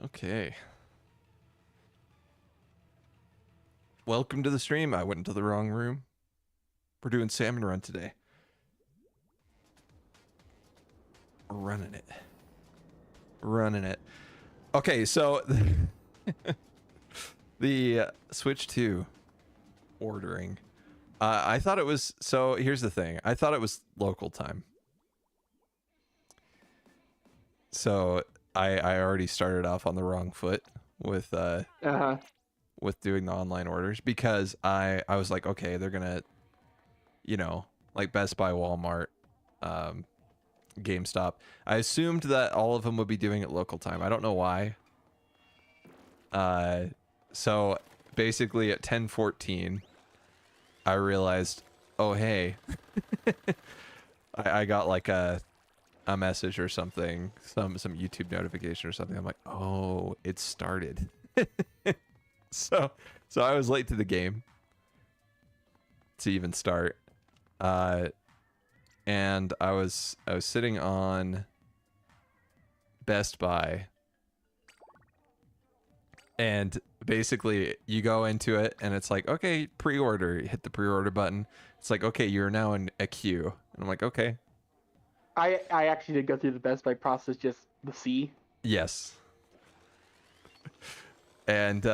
Okay. Welcome to the stream. I went into the wrong room. We're doing Salmon Run today. We're running it. Running it. Okay, so the switch to ordering. I thought it was, so here's the thing. I thought it was local time. So I already started off on the wrong foot with with doing the online orders, because I was like, okay, they're gonna, you know, like Best Buy, Walmart, GameStop. I assumed that all of them would be doing it local time. I don't know why. So basically at 10:14, I realized, oh hey, I got like a message or something, some YouTube notification or something. I'm like, oh, it started. so I was late to the game to even start. And I was sitting on Best Buy, and basically you go into it and it's like, okay, pre-order. You hit the pre-order button. It's like, okay, you're now in a queue. And I'm like, okay. I actually did go through the Best Buy process, just the C. Yes. And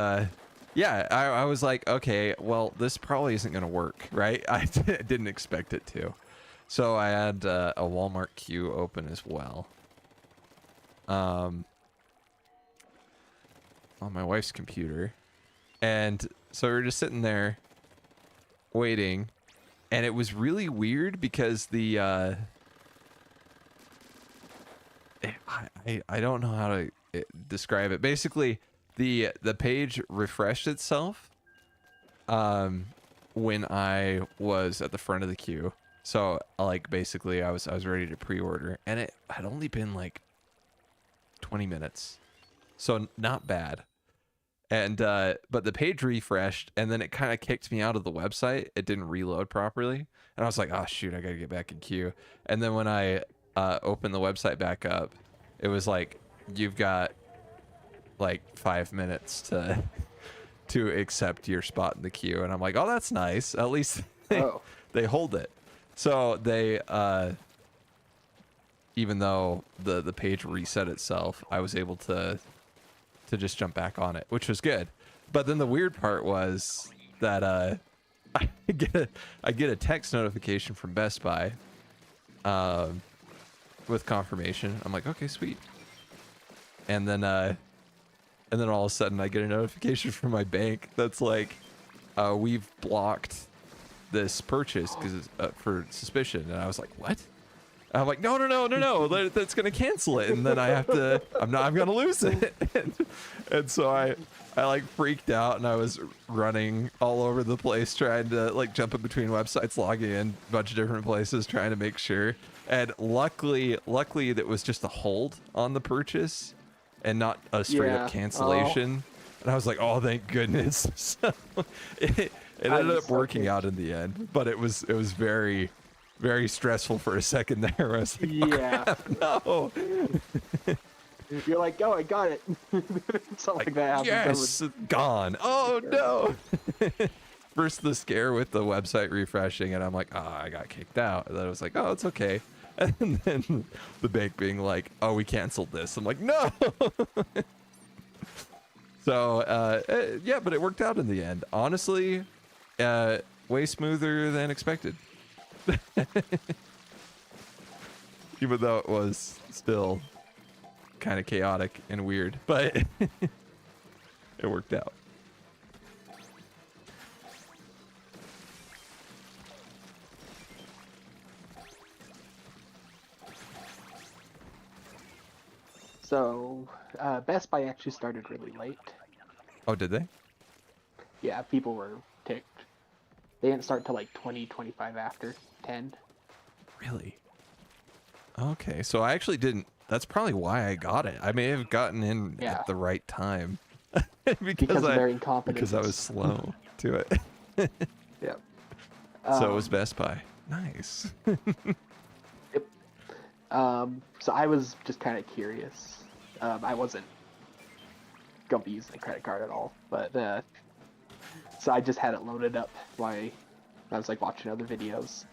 yeah, I was like, okay, well, this probably isn't gonna work, right? I didn't expect it to. So I had a Walmart queue open as well. On my wife's computer. And so we were just sitting there waiting, and it was really weird because the I don't know how to describe it. Basically, the page refreshed itself when I was at the front of the queue. So like basically I was ready to pre-order, and it had only been like 20 minutes. So not bad. And but the page refreshed, and then it kind of kicked me out of the website. It didn't reload properly, and I was like, oh shoot, I gotta get back in queue. And then when I opened the website back up, it was like, you've got like 5 minutes to accept your spot in the queue. And I'm like, oh, that's nice, at least they hold it. So they even though the page reset itself, I was able to just jump back on it, which was good. But then the weird part was that I get a text notification from Best Buy with confirmation. I'm like, okay, sweet. And then all of a sudden I get a notification from my bank that's like, we've blocked this purchase because for suspicion. And I was like, what? And I'm like, no, that's gonna cancel it, and then I have to, I'm gonna lose it. and so I like freaked out, and I was running all over the place trying to like jump in between websites, logging in a bunch of different places trying to make sure. And luckily that was just a hold on the purchase and not a straight up cancellation. And I was like, oh, thank goodness. So it ended up working out in the end, but it was very, very stressful for a second there. I was like, yeah, oh, no. You're like, oh, I got it. Something like that happens. Yes, gone. Oh no. First the scare with the website refreshing, and I'm like, oh, I got kicked out. And then I was like, oh, it's okay. And then the bank being like, oh, we canceled this. I'm like, no. So yeah, but it worked out in the end. Honestly, way smoother than expected. Even though it was still kind of chaotic and weird, but it worked out. So Best Buy actually started really late. Oh, did they? Yeah, people were ticked. They didn't start till like 20-25 after 10. Really? Okay, so I actually didn't. That's probably why I got it. I may have gotten in at the right time because of their incompetence. Because I was slow to it. Yep. So it was Best Buy. Nice. Yep. So I was just kind of curious. I wasn't gonna be using a credit card at all. But so I just had it loaded up while I was like watching other videos.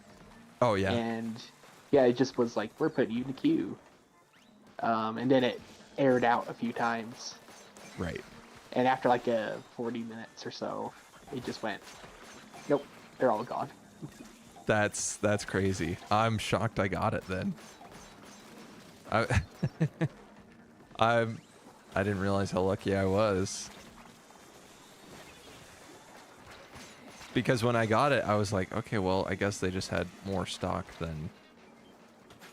Oh yeah. And yeah, it just was like, we're putting you in a queue. And then it aired out a few times. Right. And after like 40 minutes or so, it just went, nope, they're all gone. That's crazy. I'm shocked I got it then. I I didn't realize how lucky I was. Because when I got it, I was like, okay, well, I guess they just had more stock than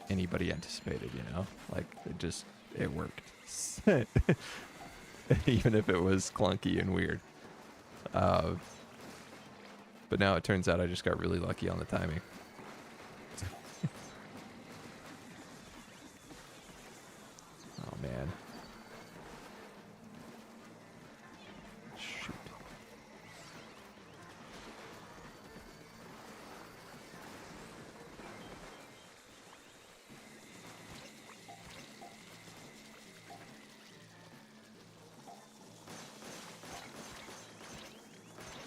anybody anticipated, you know? Like, it worked. Even if it was clunky and weird. But now it turns out I just got really lucky on the timing. Oh, man. Shoot.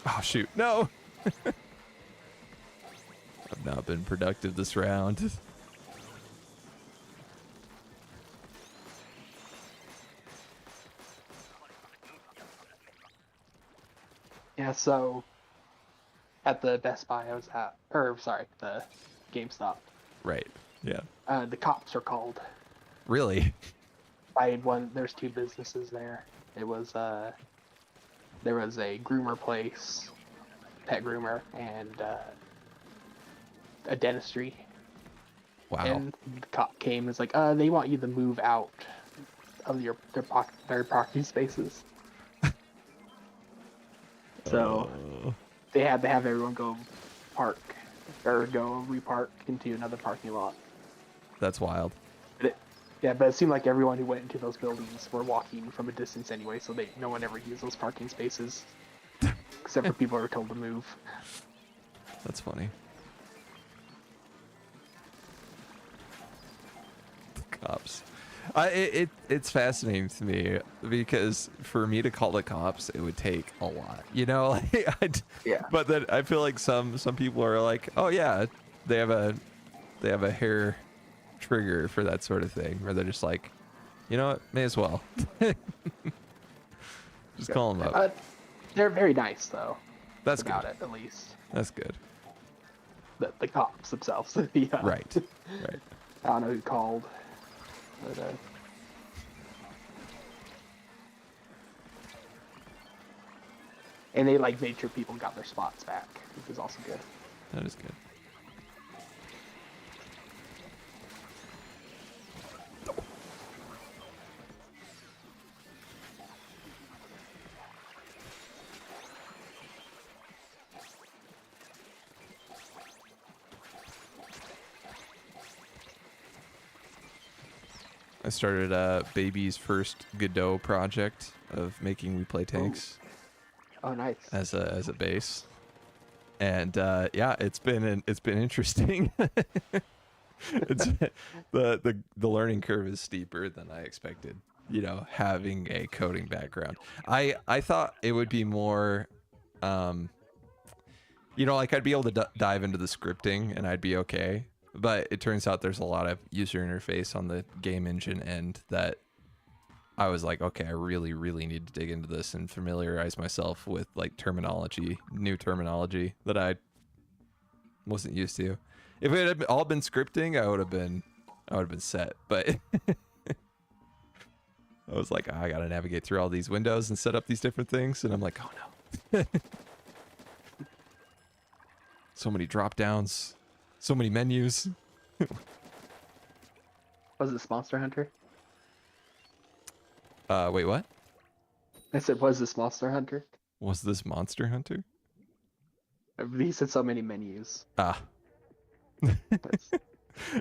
Oh, shoot. No! I've not been productive this round. Yeah, so at the Best Buy I was at, or sorry, the GameStop, Right. Yeah. the cops are called. Really? I had there's two businesses there. It was, there was a groomer place, pet groomer, and a dentistry. Wow. And the cop came and was like, they want you to move out of their parking spaces. So they had to have everyone go park or go repark into another parking lot. That's wild. But it seemed like everyone who went into those buildings were walking from a distance anyway, so no one ever used those parking spaces, except for people who were told to move. That's funny. Cops. It's fascinating to me because for me to call the cops, it would take a lot, you know. Like, Yeah. But then I feel like some people are like, oh yeah, they have a hair trigger for that sort of thing, where they're just like, you know what, may as well. Just call them up. They're very nice though. That's about good. it, at least. That's good. The cops themselves. Yeah. Right. Right. I don't know who called. But, and they like made sure people got their spots back, which is also good. That is good. I started Baby's first Godot project of making We Play Tanks. Oh, nice. As a base, and yeah, it's been interesting. It's the learning curve is steeper than I expected. You know, having a coding background, I thought it would be more, you know, like I'd be able to dive into the scripting and I'd be okay. But it turns out there's a lot of user interface on the game engine end that I was like, okay, I really, really need to dig into this and familiarize myself with like new terminology that I wasn't used to. If it had all been scripting, I would have been set. But I was like, I gotta navigate through all these windows and set up these different things, and I'm like, oh no. So many drop downs, so many menus. Was this Monster Hunter? Wait, what? I said, was this Monster Hunter? Was this Monster Hunter? He said so many menus. Ah.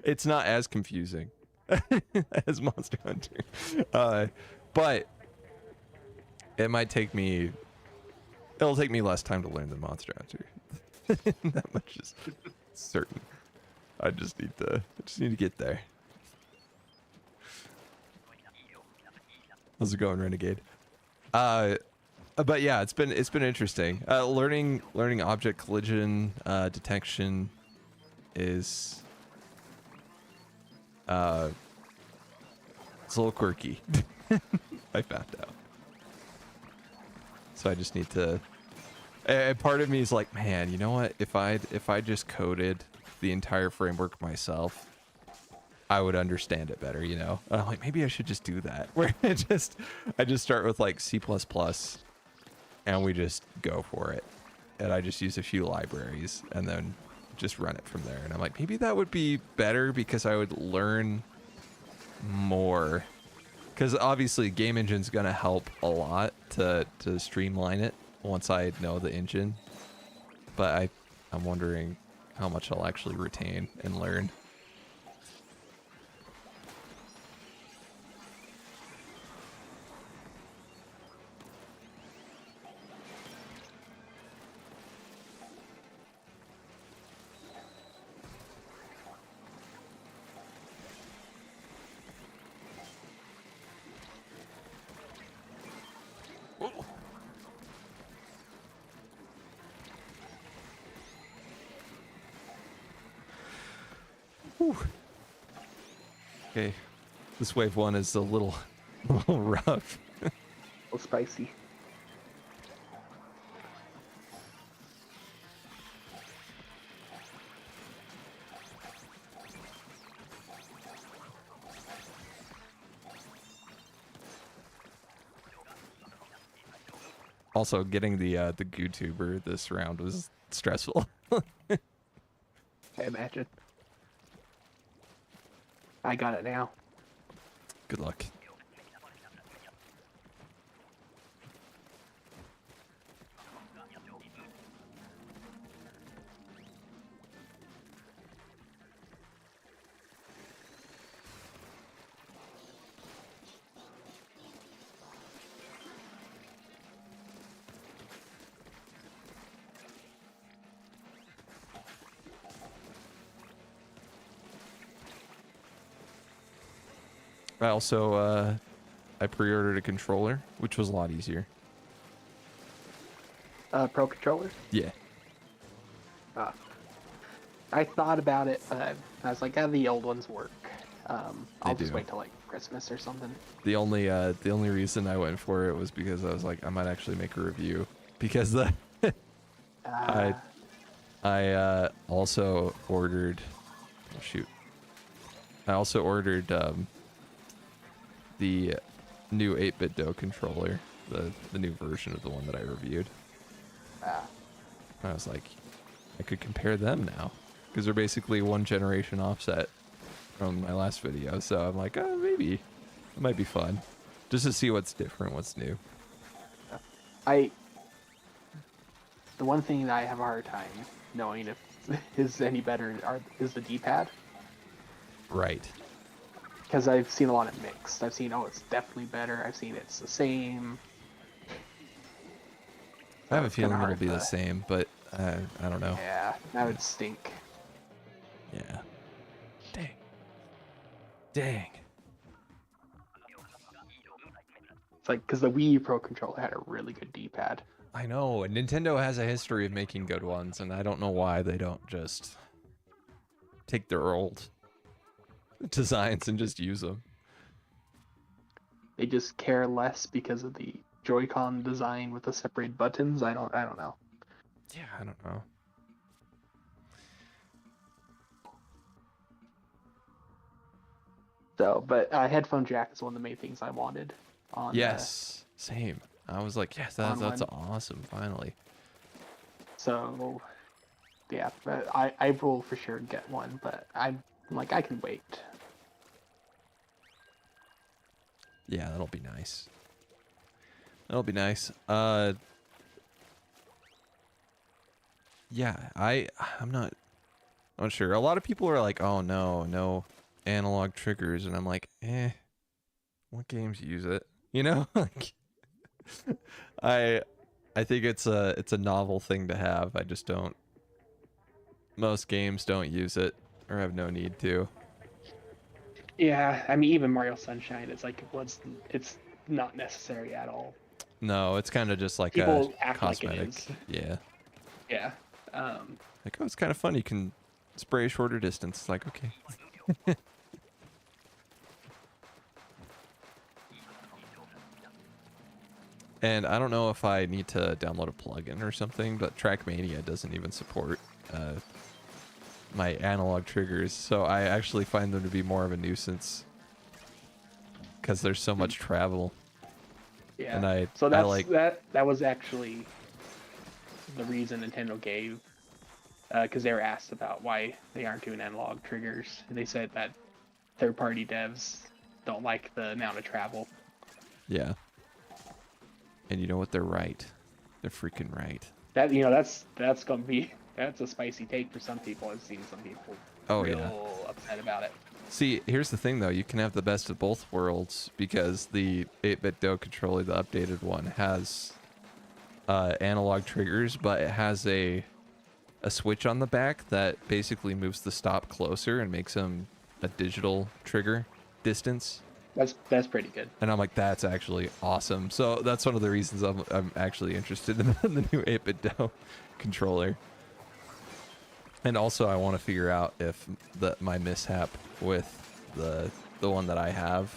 It's not as confusing as Monster Hunter. But it might take me... It'll take me less time to learn than Monster Hunter. That much is certain. I just need to get there. How's it going, Renegade? Uh, but yeah, it's been interesting. Learning object collision detection is it's a little quirky. I found out. So I just need to. And part of me is like, man, you know what? If I just coded the entire framework myself, I would understand it better, you know? And I'm like, maybe I should just do that. Where I just start with like C++ and we just go for it. And I just use a few libraries and then just run it from there. And I'm like, maybe that would be better because I would learn more. Because obviously game engine's going to help a lot to streamline it once I know the engine. But I'm wondering how much I'll actually retain and learn. Whew. Okay, this wave one is a little rough. A little spicy. Also, getting the GooTuber this round was stressful. I imagine. I got it now. Good luck. I also I pre-ordered a controller, which was a lot easier. Pro controller? Yeah. I thought about it, but I was like, the old ones work. I'll just do. wait till like Christmas or something. The only reason I went for it was because I was like, I might actually make a review because the I also ordered. Oh, shoot. I also ordered the new 8-bit Do controller, the new version of the one that I reviewed. I was like, I could compare them now because they're basically one generation offset from my last video. So I'm like, oh, maybe it might be fun just to see what's different, what's new. The one thing that I have a hard time knowing if is any better is the D-pad. Right. Because I've seen a lot of mixed. I've seen, it's definitely better. I've seen it's the same. I have a feeling it'll be the same, but I don't know. Yeah, that would stink. Yeah. Dang. It's like, because the Wii Pro controller had a really good D-pad. I know, and Nintendo has a history of making good ones, and I don't know why they don't just take their old designs and just use them. They just care less because of the Joy-Con design with the separated buttons. I don't know. Yeah, I don't know. So, but headphone jack is one of the main things I wanted. Yes, same. I was like, yes, that's awesome, finally. So, yeah, but I will for sure get one, but I'm like, I can wait. Yeah, that'll be nice. That'll be nice. Yeah, I'm not sure. A lot of people are like, oh no analog triggers, and I'm like, what games use it? You know, like I think it's a novel thing to have. I just don't. Most games don't use it or have no need to. Yeah, I mean, even Mario Sunshine, it's like it's not necessary at all. No, it's kind of just like a People act like it cosmetic. is. Yeah. Yeah. Like, oh, it's kind of fun. You can spray a shorter distance. It's like, okay. And I don't know if I need to download a plugin or something, but Trackmania doesn't even support my analog triggers, so I actually find them to be more of a nuisance because there's so much travel. Yeah. And So I that's like, that was actually the reason Nintendo gave, because they were asked about why they aren't doing analog triggers, and they said that third-party devs don't like the amount of travel. yeah. And you know what? They're right. They're freaking right. That that's gonna be that's a spicy take for some people. I've seen some people Oh, real yeah. upset about it. See, here's the thing, though. You can have the best of both worlds because the 8-bit Do controller, the updated one, has analog triggers, but it has a switch on the back that basically moves the stop closer and makes them a digital trigger distance. That's pretty good. And I'm like, that's actually awesome. So that's one of the reasons I'm actually interested in the new 8-bit Do controller. And also, I want to figure out if my mishap with the one that I have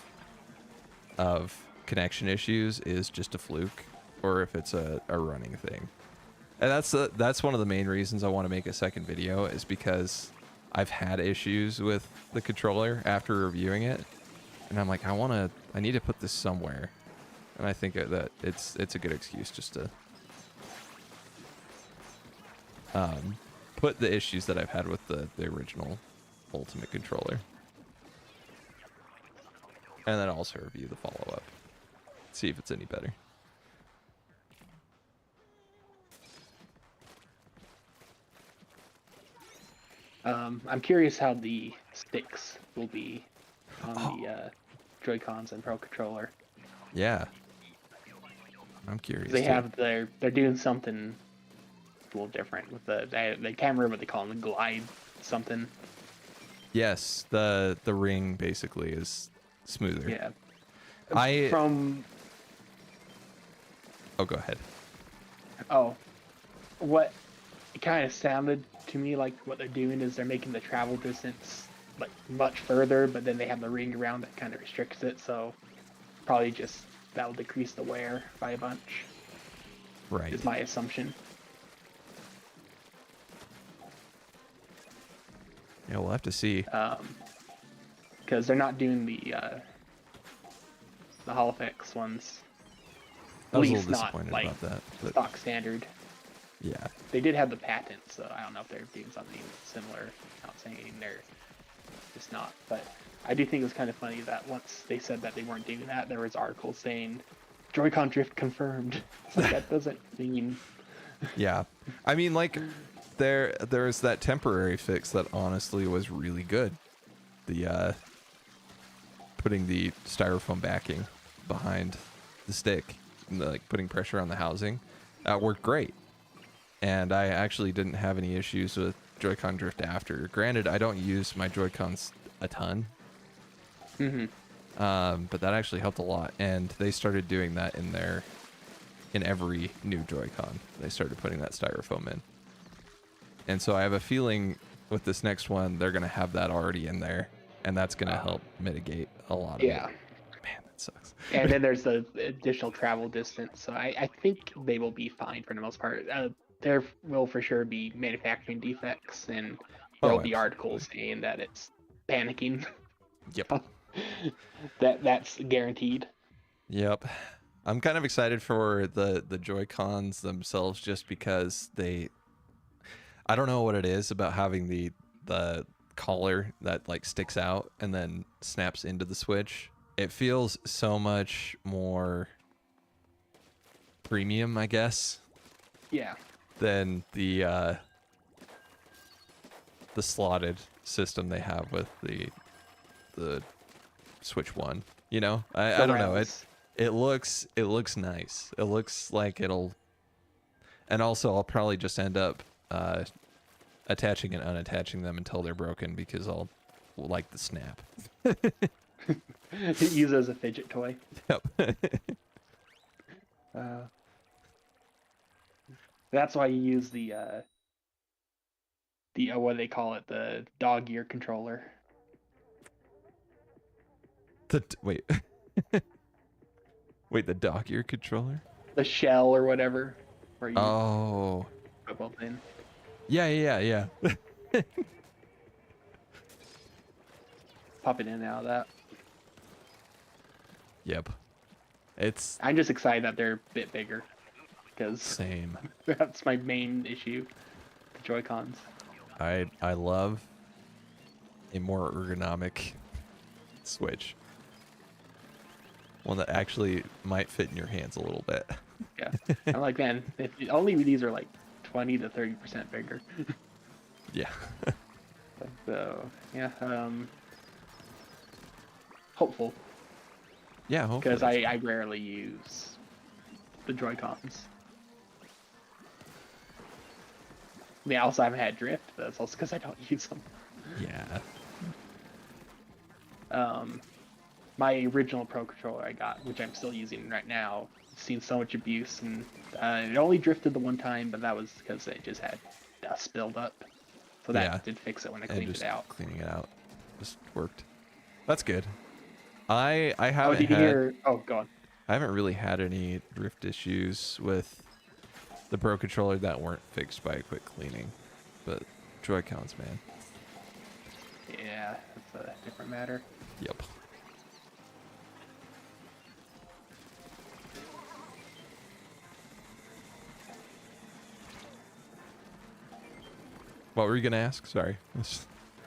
of connection issues is just a fluke, or if it's a running thing. And that's one of the main reasons I want to make a second video, is because I've had issues with the controller after reviewing it, and I'm like, I need to put this somewhere, and I think that it's a good excuse just to put the issues that I've had with the original Ultimate controller, and then also review the follow-up, see if it's any better. I'm curious how the sticks will be on the Joy-Cons and Pro Controller. Yeah, I'm curious. They too. have they're doing something a little different with the I can't remember what they call them, the glide something. Yes, the ring basically is smoother. Yeah. I From oh, go ahead. What it kind of sounded to me like what they're doing is they're making the travel distance like much further, but then they have the ring around that kind of restricts it, so probably just that'll decrease the wear by a bunch. Right. Is my assumption. Yeah, we'll have to see. Because they're not doing the Holophix ones. I was a least little not disappointed like about that, but stock standard. yeah. They did have the patent, so I don't know if they're doing something similar. Not saying they're just not, but I do think it was kind of funny that once they said that they weren't doing that, there was articles saying Joy-Con drift confirmed. It's like, that doesn't mean. Yeah. I mean, like, there's that temporary fix that honestly was really good. The putting the styrofoam backing behind the stick, and like putting pressure on the housing, that worked great. And I actually didn't have any issues with Joy-Con drift after. Granted, I don't use my Joy-Cons a ton. Mm-hmm. But that actually helped a lot, and they started doing that in every new Joy-Con. They started putting that styrofoam in, and so I have a feeling with this next one they're gonna have that already in there, and that's gonna help mitigate a lot of Yeah. it. Man, that sucks. And then there's the additional travel distance, so I think they will be fine for the most part. There will for sure be manufacturing defects, and there will be articles saying that it's panicking. Yep. That's guaranteed. Yep. I'm kind of excited for the Joy-Cons themselves, just because I don't know what it is about having the collar that like sticks out and then snaps into the Switch. It feels so much more premium, I guess. Yeah. Than the slotted system they have with the Switch One. You know, I don't know. It looks nice. It looks like it'll, and also I'll probably just end up attaching and unattaching them until they're broken, because I'll like the snap. Use it as a fidget toy. Yep. That's why you use the what do they call it, the dog ear controller. Wait. Wait, the dock ear controller? The shell or whatever, where you Oh. put both in. Yeah. Pop it in and out of that. Yep. It's I'm just excited that they're a bit bigger, because same. that's my main issue. The Joy-Cons. I love a more ergonomic Switch. One that actually might fit in your hands a little bit. Yeah, I'm like, man, if only these are like 20 to 30% bigger. Yeah. So yeah, hopeful, Yeah, hopefully. because I rarely use the Joy-Cons. I mean, I also haven't had drift, but that's also because I don't use them. Yeah. My original Pro Controller I got, which I'm still using right now, seen so much abuse, and it only drifted the one time, but that was because it just had dust build up. So that did fix it when I And cleaned just it out. cleaning it out just worked. That's good. I Oh, haven't did you had hear? Oh, go on. I haven't really had any drift issues with the Pro Controller that weren't fixed by a quick cleaning. But Joy-Cons, man. Yeah, that's a different matter. Yep. What were you gonna ask? Sorry.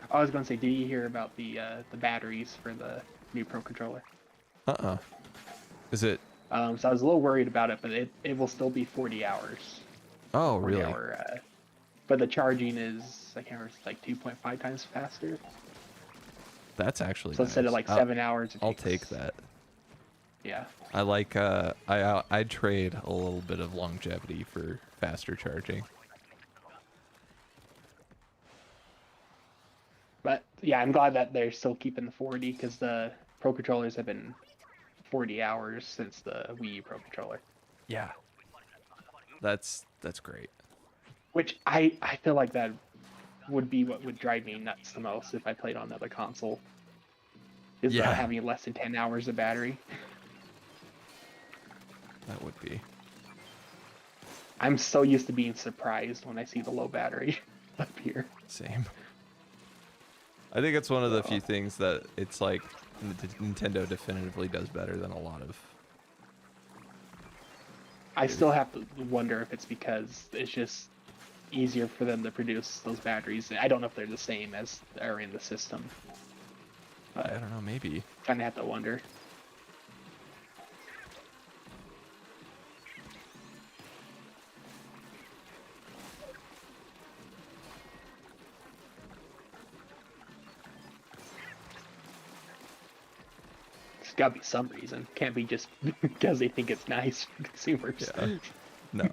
I was going to say, did you hear about the batteries for the new Pro Controller? Is it? So I was a little worried about it, but it will still be 40 hours. Oh, 40 really? hour, but the charging is, I can't remember, it's like 2.5 times faster. That's actually So nice. instead of like 7 hours, I'll take that. Yeah. I like I'd trade a little bit of longevity for faster charging. But yeah, I'm glad that they're still keeping the 40, because the Pro Controllers have been 40 hours since the Wii U Pro Controller. Yeah. That's great. Which I feel like that would be what would drive me nuts the most if I played on another console. Is Yeah. having less than 10 hours of battery. That would be. I'm so used to being surprised when I see the low battery up here. Same. I think it's one of the few things that it's like Nintendo definitively does better than a lot of. I still have to wonder if it's because it's just easier for them to produce those batteries. I don't know if they're the same as are in the system. But I don't know, maybe. Kind of have to wonder. There's got to be some reason. Can't be just because they think it's nice for consumers. Yeah. No.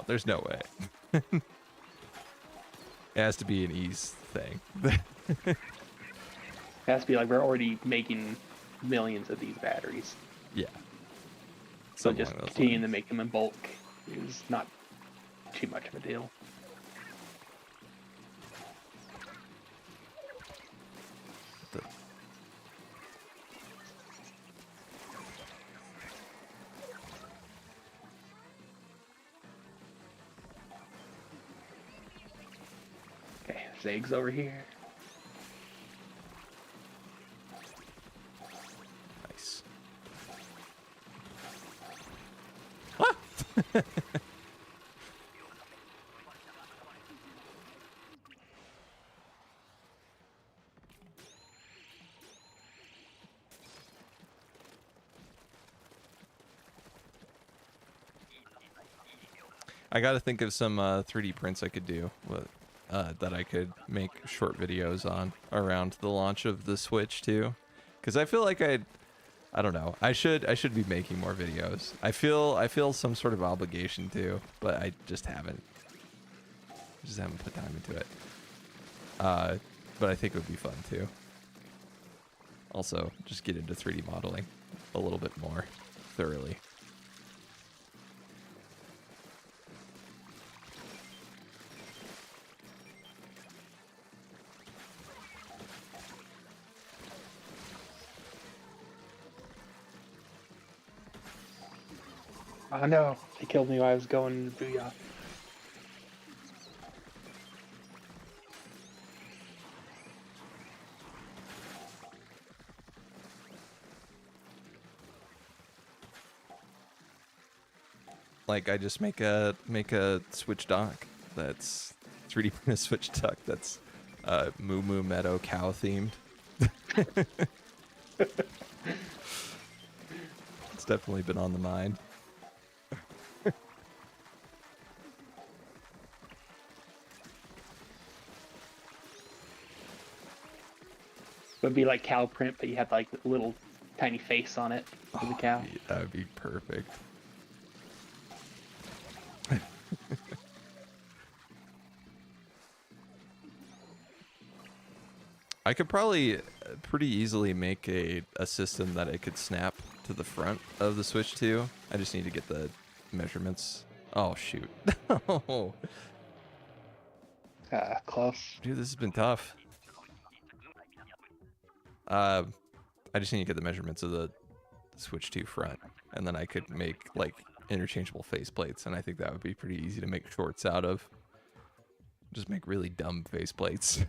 There's no way. It has to be an ease thing. It has to be like we're already making millions of these batteries. Yeah. So just continuing to make them in bulk is not too much of a deal. Okay, there's eggs over here. Nice. I gotta think of some 3D prints I could do with, that I could make short videos on around the launch of the Switch too, because I feel like I don't know. I should be making more videos. I feel some sort of obligation to, but I just haven't. Put time into it. But I think it would be fun too. Also, just get into 3D modeling a little bit more thoroughly. Oh no, they killed me while I was going booyah. Like I just make a Switch dock that's 3D print a Switch dock that's Moo Moo Meadow cow themed. It's definitely been on the mind. It would be like cow print, but you had like a little tiny face on it for the cow. That would be perfect. I could probably pretty easily make a system that it could snap to the front of the Switch 2. I just need to get the measurements. Oh, shoot. Oh, Close. dude, this has been tough. I just need to get the measurements of the Switch 2 front, and then I could make like interchangeable faceplates, and I think that would be pretty easy to make shorts out of. Just make really dumb faceplates.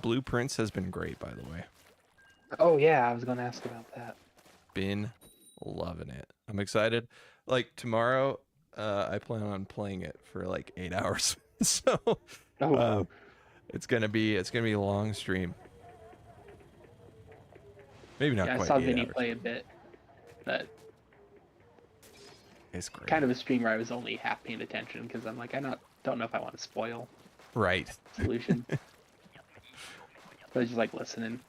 Blueprints has been great, by the way. Oh yeah, I was gonna ask about that. Been loving it. I'm excited. Like tomorrow, I plan on playing it for like 8 hours. So Oh, it's gonna be a long stream. Maybe not yeah, I quite saw 8 Vinny hours. play a bit, but It's great. kind of a stream where I was only half paying attention because I'm like, don't know if I want to spoil Right. solution. So I was just like listening.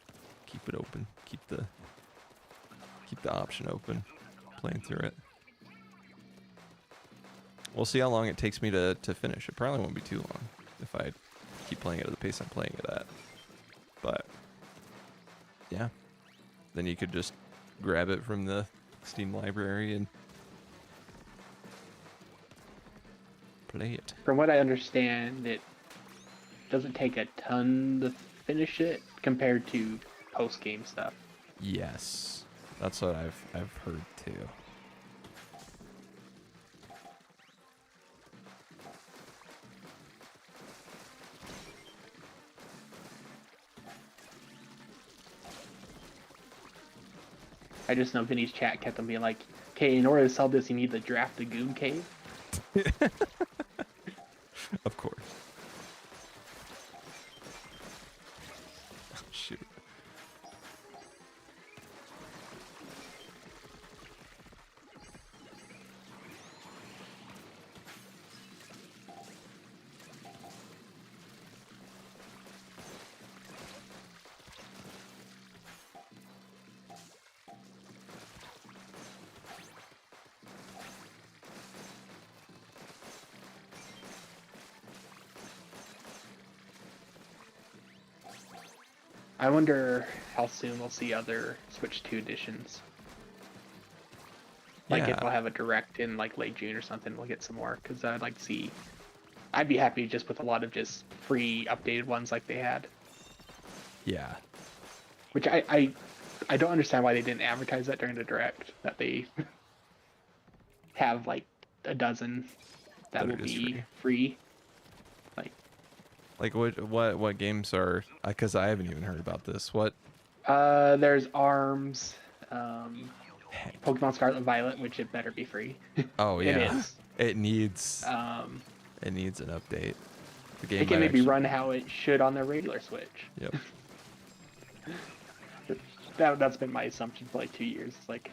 Keep it open. Keep the option open. Playing through it. We'll see how long it takes me to finish. It probably won't be too long if I keep playing it at the pace I'm playing it at. But yeah, then you could just grab it from the Steam library and play it. From what I understand, it doesn't take a ton to finish it compared to post-game stuff. Yes, that's what I've heard too. I just know Vinny's chat kept on being like, okay, in order to sell this, you need to draft the Goon Cave. Of course. Oh, shoot. I wonder how soon we'll see other Switch 2 editions. Like if Yeah. we'll have a direct in like late June or something, we'll get some more. Because I'd like to see. I'd be happy just with a lot of just free updated ones like they had. Yeah. Which I don't understand why they didn't advertise that during the direct. That they have like a dozen that will it is be free. Like what games are? Because I haven't even heard about this. What? There's ARMS, Pokemon Scarlet and Violet, which it better be free. Oh It yeah. is. It needs. Um, It needs an update. The game it can might maybe actually- run how it should on their regular Switch. Yep. That's been my assumption for like 2 years. It's like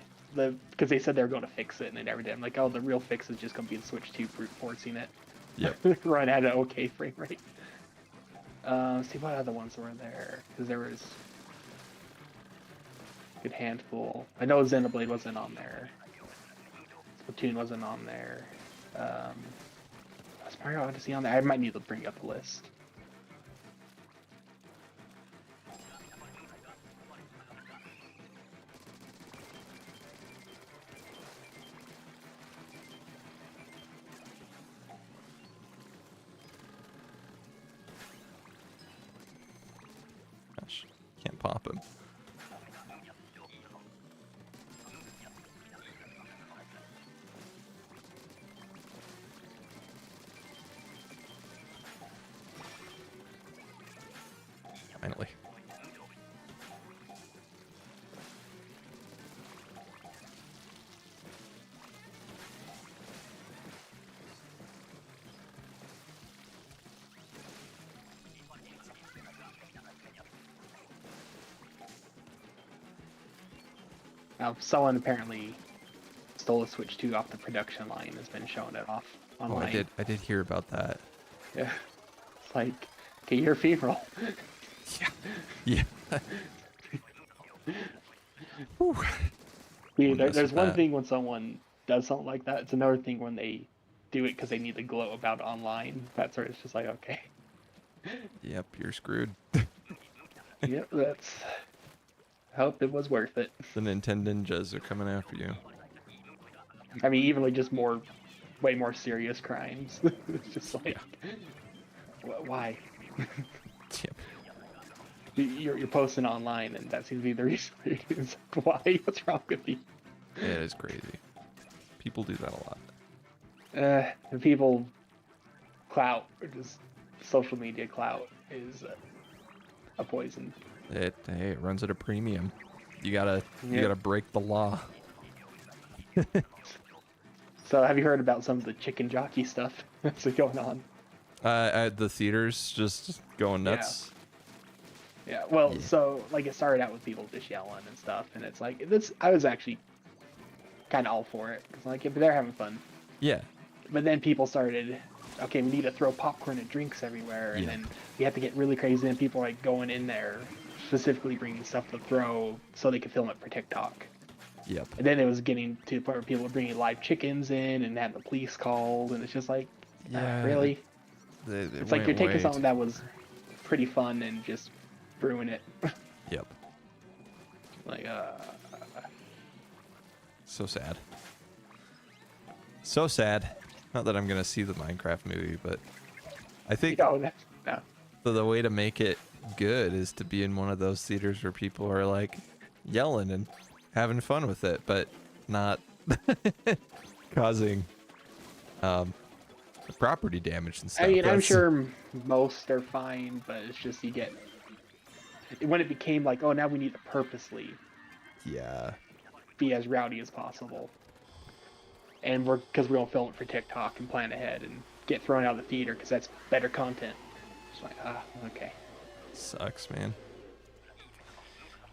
because they said they were going to fix it and they never did. I'm like, oh, the real fix is just going to be the Switch 2 brute forcing it. Yep. Run at an okay frame rate. See what other ones were there, because there was a good handful. I know Xenoblade wasn't on there. Splatoon wasn't on there. Was Mario Odyssey on there? I might need to bring up the list. pop him. Finally. Now, someone apparently stole a Switch 2 off the production line, has been showing it off online. Oh, I did hear about that. Yeah. It's like, okay, you're ephemeral. Yeah. Whew. See, Wouldn't mess there's with one that. thing when someone does something like that. It's another thing when they do it because they need to gloat about it online. That's where it's just like, okay. Yep, you're screwed. Yep, that's... Hope it was worth it. The Nintendo Ninjas are coming after you. I mean, even like just way more serious crimes. It's just like, why? Yep. You're posting online, and that seems to be the reason. It's like, why? What's wrong with you? It is crazy. People do that a lot. The people clout, or just social media clout, is a poison. Hey, it runs at a premium. You gotta break the law. So, have you heard about some of the chicken jockey stuff that's going on? At the theaters, just going nuts. Yeah, well, Yeah. so, like, it started out with people just yelling and stuff, and it's like, I was actually kind of all for it, because, like, if they're having fun. Yeah. But then people started, okay, we need to throw popcorn and drinks everywhere, and then we have to get really crazy, and people, like, going in there, specifically bringing stuff to throw so they could film it for TikTok. Yep. And then it was getting to the point where people were bringing live chickens in and had the police called, and it's just like, really? It's like you're taking something that was pretty fun and just ruin it. Yep. Like, So sad. So sad. Not that I'm gonna see the Minecraft movie, but I think no. the way to make it good is to be in one of those theaters where people are like yelling and having fun with it, but not causing property damage and stuff. I mean, I'm sure most are fine, but it's just you get when it became like, oh, now we need to purposely be as rowdy as possible, and because we don't film it for TikTok and plan ahead and get thrown out of the theater because that's better content. It's like, okay. Sucks, man.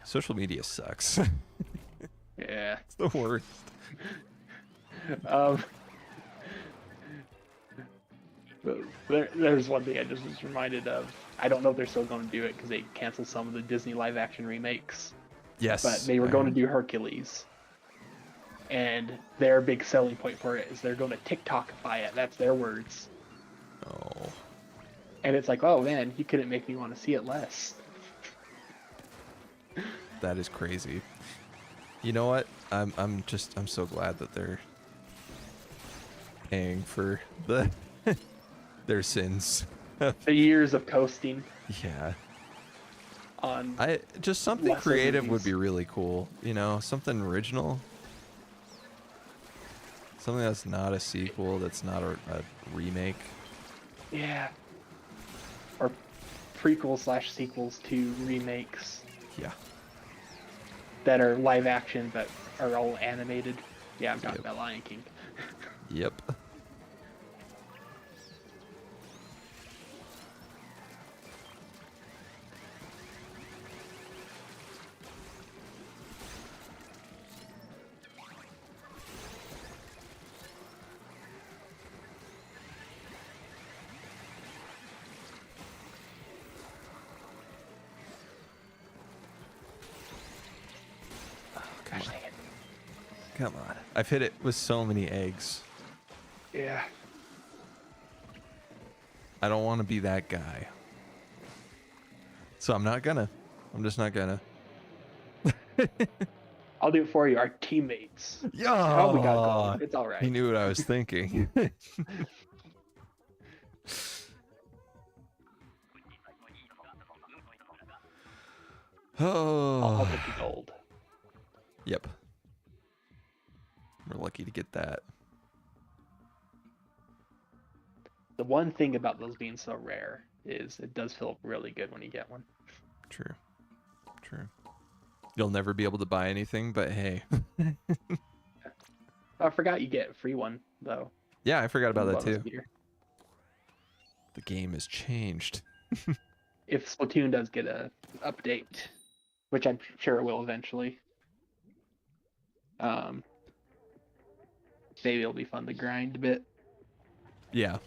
Social media sucks. Yeah. It's the worst. There's one thing I just was reminded of. I don't know if they're still going to do it because they canceled some of the Disney live action remakes. Yes. But they were going to do Hercules. And their big selling point for it is they're going to TikTokify it. That's their words. Oh. And it's like, oh man, you couldn't make me want to see it less. That is crazy. You know what? I'm so glad that they're paying for their sins. The years of coasting Yeah. on Just something lesser creative would movies. be really cool. You know, something original. Something that's not a sequel, that's not a remake. Yeah. Or prequel/sequels to remakes Yeah. that are live action but are all animated. Yeah, I'm talking Yep. about Lion King. Yep. Gosh dang it. Come on. I've hit it with so many eggs. Yeah. I don't want to be that guy. So I'm not gonna. I'm just not gonna. I'll do it for you. Our teammates. Yeah. Oh, we got gold. It's all right. He knew what I was thinking. I'll Oh, take the gold. yep. We're lucky to get that. The one thing about those being so rare is it does feel really good when you get one. True. True. You'll never be able to buy anything, but hey. I forgot you get a free one though. Yeah, I forgot about In that bonus too. meter. The game has changed. If Splatoon does get a update, which I'm sure it will eventually. Um, maybe it'll be fun to grind a bit. Yeah.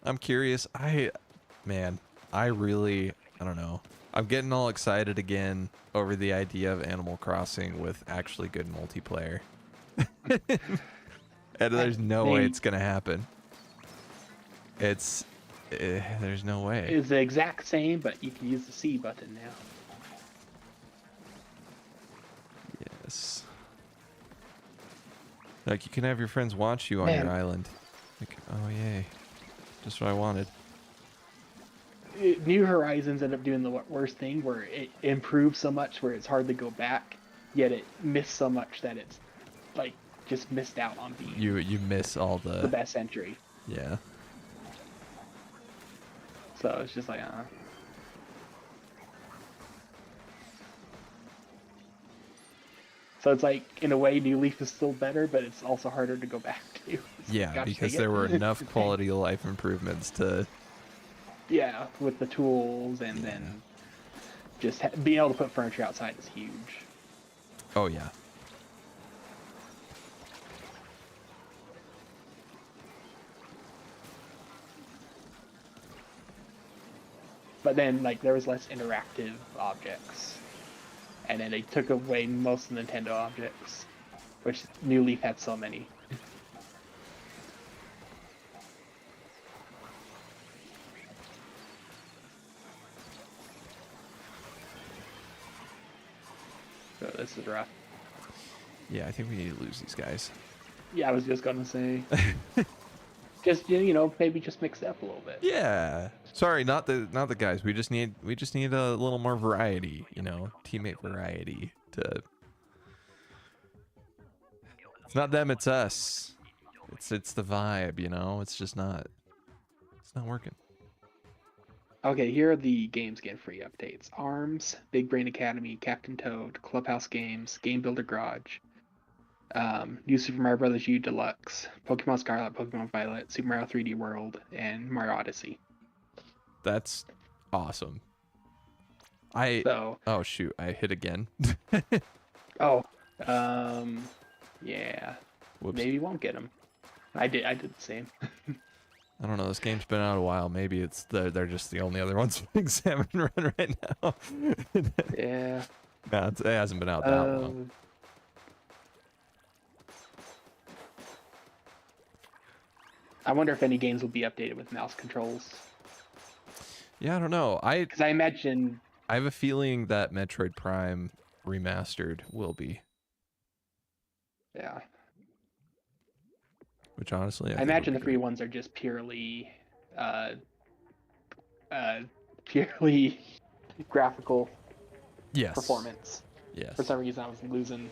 I'm curious. Man, I don't know. I'm getting all excited again over the idea of Animal Crossing with actually good multiplayer. And there's no way it's going to happen. There's no way. It's the exact same, but you can use the C button now. Yes. Like, you can have your friends watch you on your island. Like, oh, yay. Just what I wanted. New Horizons ended up doing the worst thing where it improved so much where it's hard to go back, yet it missed so much that it's like just missed out on being You miss all the best entry. Yeah. So it's just like, So it's like, in a way, New Leaf is still better, but it's also harder to go back to. Yeah, Gosh, because dang there it. were enough quality of life improvements to... Yeah, with the tools, and then just being able to put furniture outside is huge. Oh, yeah. But then, like, there was less interactive objects. And then they took away most of the Nintendo objects, which New Leaf had so many. So this is rough. Yeah, I think we need to lose these guys. Yeah, I was just gonna say. Just, maybe just mix it up a little bit. Yeah. Sorry, not the guys. We just need a little more variety, teammate variety to... It's not them, it's us. It's the vibe, It's just not... It's not working. Okay, here are the games getting free updates. ARMS, Big Brain Academy, Captain Toad, Clubhouse Games, Game Builder Garage, New Super Mario Bros. U Deluxe, Pokemon Scarlet, Pokemon Violet, Super Mario 3D World, and Mario Odyssey. That's awesome. So, oh shoot, I hit again. yeah. Whoops. Maybe you won't get them. I did the same. I don't know. This game's been out a while. Maybe they're just the only other ones playing Salmon Run right now. Yeah. No, it hasn't been out that long. I wonder if any games will be updated with mouse controls. Yeah, I don't know. Because I imagine... I have a feeling that Metroid Prime Remastered will be. Yeah. Which honestly, I imagine the free ones are just purely graphical performance. Yes. For some reason, I was losing.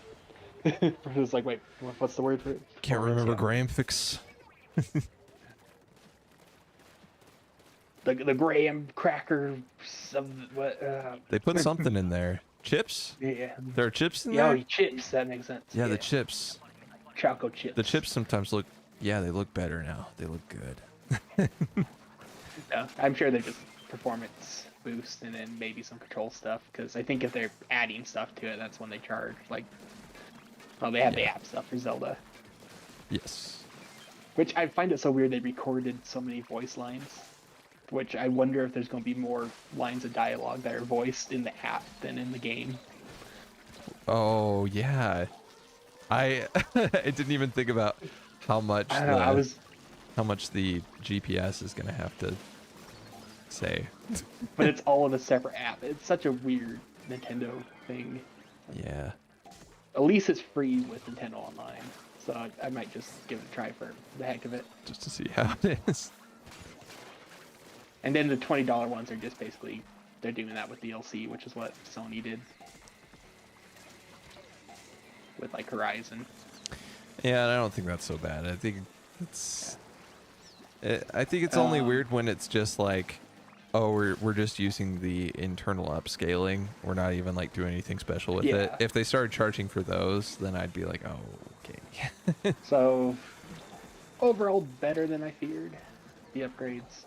It was like, wait, what's the word for it? Can't remember graphics. the graham cracker of what? They put something in there. Chips? Yeah. There are chips in there? Yeah, chips. That makes sense. Yeah, the chips. Choco chips. The chips sometimes look... Yeah, they look better now. They look good. No, I'm sure they're just performance boost and then maybe some control stuff. Because I think if they're adding stuff to it, that's when they charge. Like, well, they have the app stuff for Zelda. Yes. Which I find it so weird they recorded so many voice lines. Which I wonder if there's going to be more lines of dialogue that are voiced in the app than in the game. Oh, yeah. I didn't even think about how much how much the GPS is gonna have to say. But it's all in a separate app. It's such a weird Nintendo thing. Yeah. At least it's free with Nintendo Online, so I might just give it a try for the heck of it. Just to see how it is. And then the $20 ones are just basically they're doing that with DLC, which is what Sony did with like Horizon. Yeah, I don't think that's so bad. I think it's. I think it's only weird when it's just like, oh, we're just using the internal upscaling. We're not even like doing anything special with it. If they started charging for those, then I'd be like, oh, okay. So overall, better than I feared. The upgrades.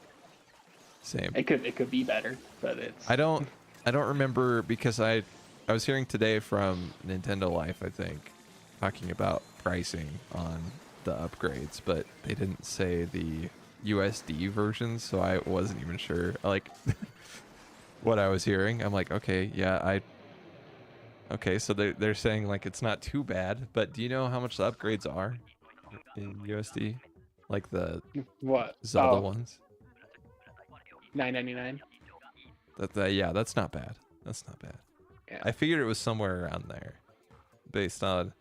Same. It could be better, but it's. I don't remember because I was hearing today from Nintendo Life, I think, talking about pricing on the upgrades, but they didn't say the USD versions, so I wasn't even sure like what I was hearing. I'm like, okay, yeah, okay, so they're saying like it's not too bad, but do you know how much the upgrades are in USD? Like the What? Zelda ones? $9.99. Yeah, that's not bad. That's not bad. Yeah. I figured it was somewhere around there based on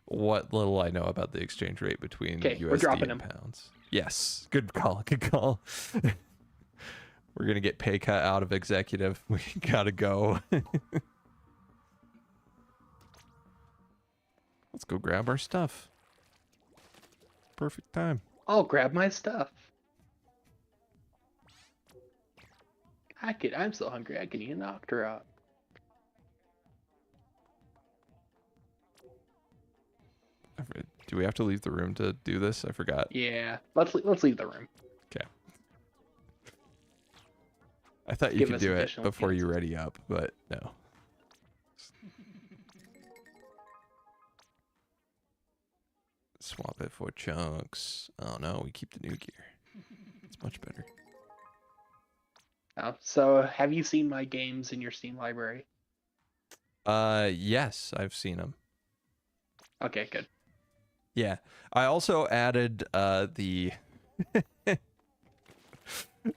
what little I know about the exchange rate between USD and pounds. Yes. Good call. Good call. We're going to get pay cut out of executive. We got to go. Let's go grab our stuff. Perfect time. I'll grab my stuff. I'm so hungry I can eat an Octorok. Do we have to leave the room to do this? I forgot. Yeah, let's leave the room. Okay. I thought you could do it before you ready up, but no. Swap it for chunks. Oh no, we keep the new gear. It's much better. Oh, so have you seen my games in your Steam library? Yes, I've seen them. Okay, good. Yeah, I also added the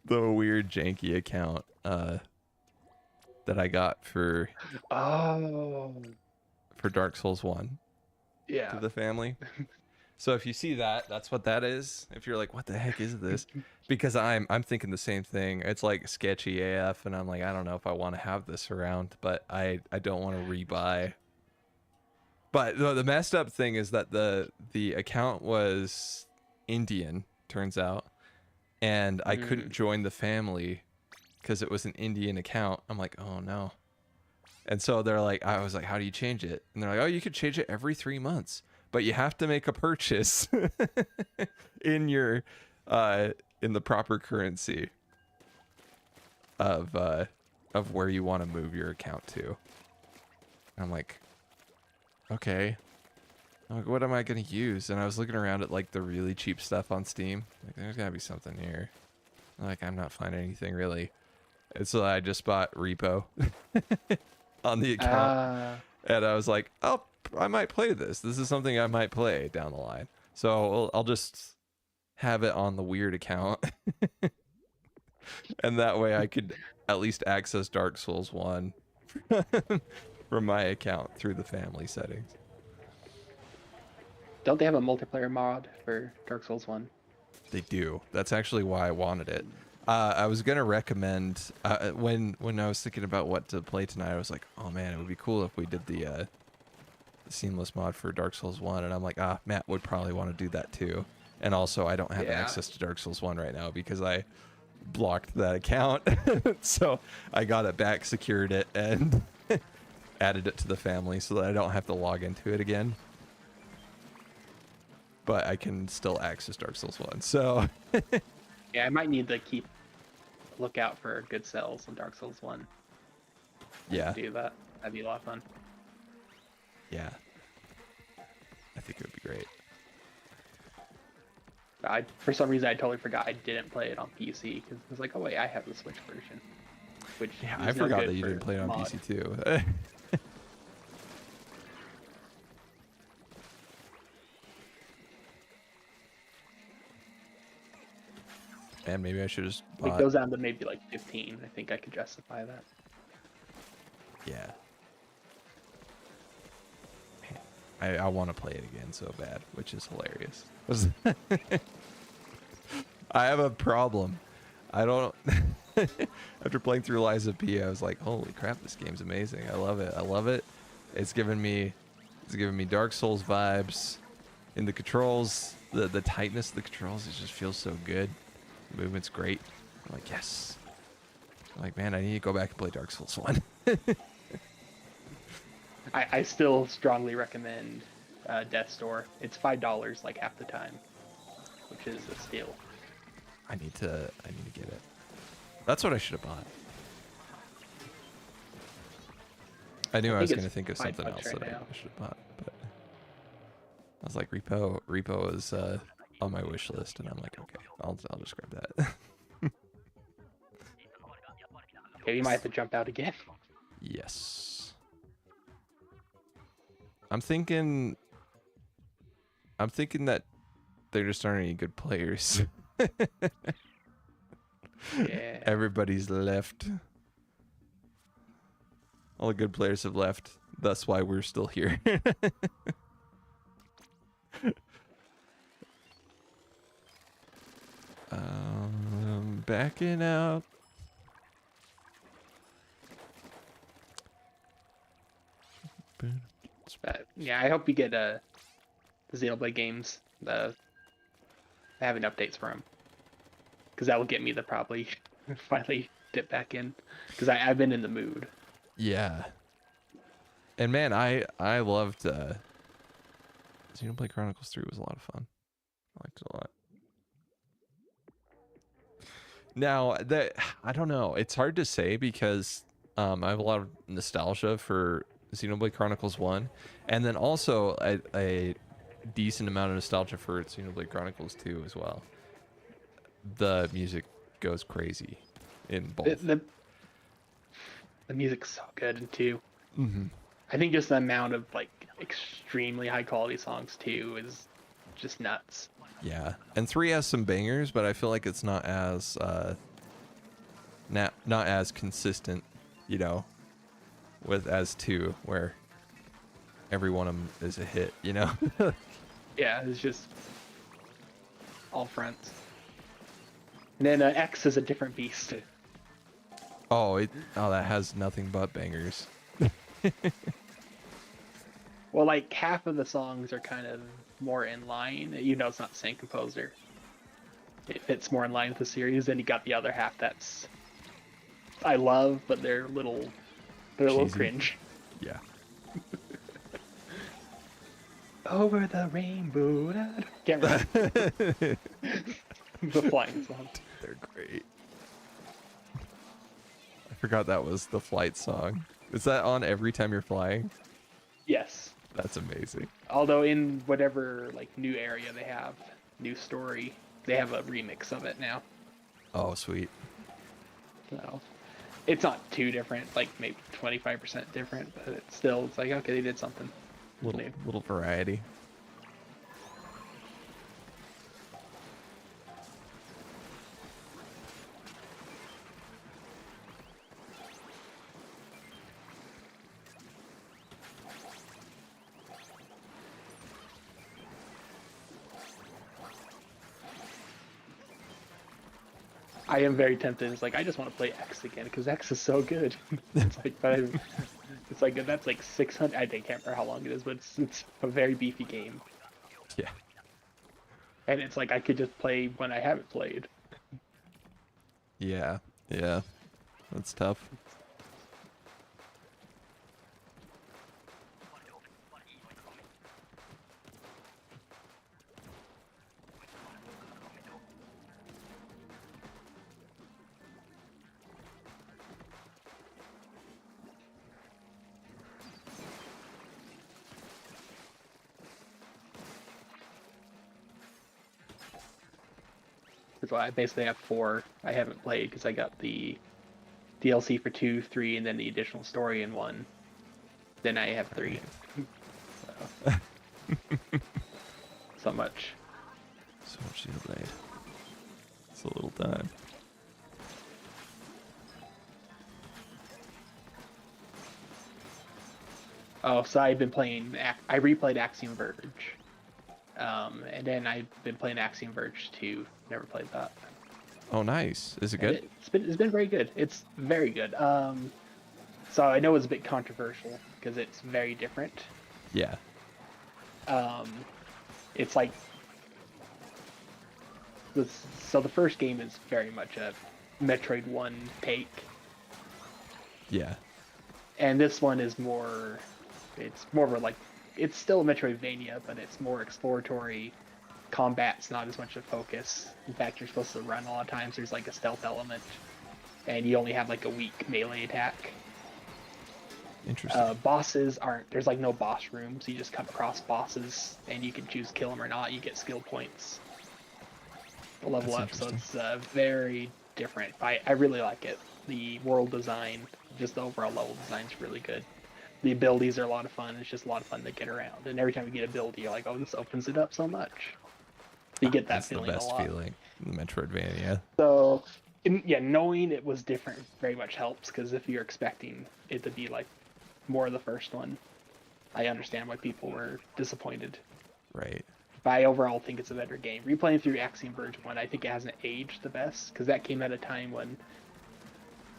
the weird janky account that I got for Dark Souls 1 to the family. So if you see that, that's what that is. If you're like, what the heck is this? Because I'm thinking the same thing. It's like sketchy AF, and I'm like, I don't know if I want to have this around, but I don't want to rebuy. But the messed up thing is that the account was Indian, turns out, and I couldn't join the family because it was an Indian account. I'm like, oh no. And so they're like, I was like, how do you change it? And they're like, oh, you could change it every 3 months, but you have to make a purchase in your in the proper currency of where you want to move your account to. And I'm like, okay. I'm like, what am I gonna use? And I was looking around at like the really cheap stuff on Steam. Like, there's gotta be something here. Like, I'm not finding anything really. And so I just bought Repo on the account. And I was like, oh, I might play this. This is something I might play down the line. So I'll just have it on the weird account. And that way I could at least access Dark Souls 1 from my account through the family settings. Don't they have a multiplayer mod for Dark Souls 1? They do. That's actually why I wanted it. I was gonna recommend when I was thinking about what to play tonight. I was like, oh man, it would be cool if we did the seamless mod for Dark Souls 1. And I'm like, Matt would probably want to do that too. And also, I don't have access to Dark Souls 1 right now because I blocked that account. So I got it back, secured it, and added it to the family so that I don't have to log into it again. But I can still access Dark Souls 1. So yeah, I might need to keep lookout for good sales on Dark Souls 1. Yeah. Do that. That'd be a lot of fun. Yeah. I think it would be great. For some reason, I totally forgot I didn't play it on PC because I was like, oh wait, I have the Switch version. Which yeah, I forgot that you didn't play it on PC too. And maybe I should just bought... It goes down to maybe like 15. I think I could justify that. Yeah. I want to play it again so bad, which is hilarious. I have a problem. I don't. After playing through Liza P, I was like, "Holy crap, this game's amazing! I love it. I love it. It's giving me Dark Souls vibes in the controls. The tightness of the controls, it just feels so good. The movement's great. I'm like, yes. I'm like, man, I need to go back and play Dark Souls 1. I still strongly recommend Death's Door. It's $5 like half the time, which is a steal. I need to get it. That's what I should have bought. I knew I was going to think of something else that I should have bought, but I was like, Repo is on my wish list, and I'm like, okay, I'll just grab that. Okay, you might have to jump out again. Yes. I'm thinking that there just aren't any good players. Yeah. Everybody's left. All the good players have left. That's why we're still here. Backing out. Yeah, I hope you get the Xenoblade games. Having updates for them, because that will get me to probably finally dip back in, because I've been in the mood. Yeah. And man, I loved Xenoblade Chronicles 3 was a lot of fun. I liked it a lot. Now, I don't know. It's hard to say because I have a lot of nostalgia for Xenoblade Chronicles 1, and then also a decent amount of nostalgia for Xenoblade Chronicles 2 as well. The music goes crazy in both. The music's so good in 2. Mm-hmm. I think just the amount of like extremely high quality songs too is just nuts. Yeah, and 3 has some bangers, but I feel like it's not as not as consistent, you know, with as 2, where every one of them is a hit, you know. Yeah, it's just all fronts. And then X is a different beast. Oh, that has nothing but bangers. Well, like half of the songs are kind of more in line. You know, it's not the same composer. It fits more in line with the series. Then you got the other half that's I love, but they're a little cringe. Yeah. Over the rainbow. Can't remember. The flying song. They're great. I forgot that was the flight song. Is that on every time you're flying? Yes. That's amazing. Although in whatever like new area they have, new story, they have a remix of it now. Oh, sweet. So it's not too different, like maybe 25% different, but it's like okay, they did something. Little variety. I am very tempted. It's like I just want to play X again because X is so good. It's like, it's like that's like 600. I can't remember how long it is, but it's a very beefy game. Yeah. And it's like I could just play when I haven't played. Yeah. That's tough. So I basically have 4 I haven't played because I got the DLC for 2, 3, and then the additional story in 1. Then I have 3. So, so much. So much delayed. It's a little time. Oh, so I've been playing. I replayed Axiom Verge, and then I've been playing Axiom Verge 2. Never played that. Oh, nice. Is it And good? it's been very good. It's very good. So I know it's a bit controversial because it's very different. Yeah. Um, it's like so the first game is very much a Metroid 1 take, Yeah. and this one is more. It's more of a like. It's still a Metroidvania, but it's more exploratory. Combat's not as much a focus. In fact, you're supposed to run a lot of times. There's like a stealth element, and you only have like a weak melee attack. Interesting. Bosses aren't. There's like no boss rooms. You just come across bosses, and you can choose kill them or not. You get skill points to level That's up. So interesting. it's very different. I really like it. The world design, just the overall level design is really good. The abilities are a lot of fun. It's just a lot of fun to get around. And every time you get an ability, you're like, oh, this opens it up so much. You get that That's the feeling a best lot. feeling in the Metroidvania. So, yeah, knowing it was different very much helps because if you're expecting it to be like more of the first one, I understand why people were disappointed. Right. But I overall think it's a better game. Replaying through Axiom Verge 1, I think it hasn't aged the best because that came at a time when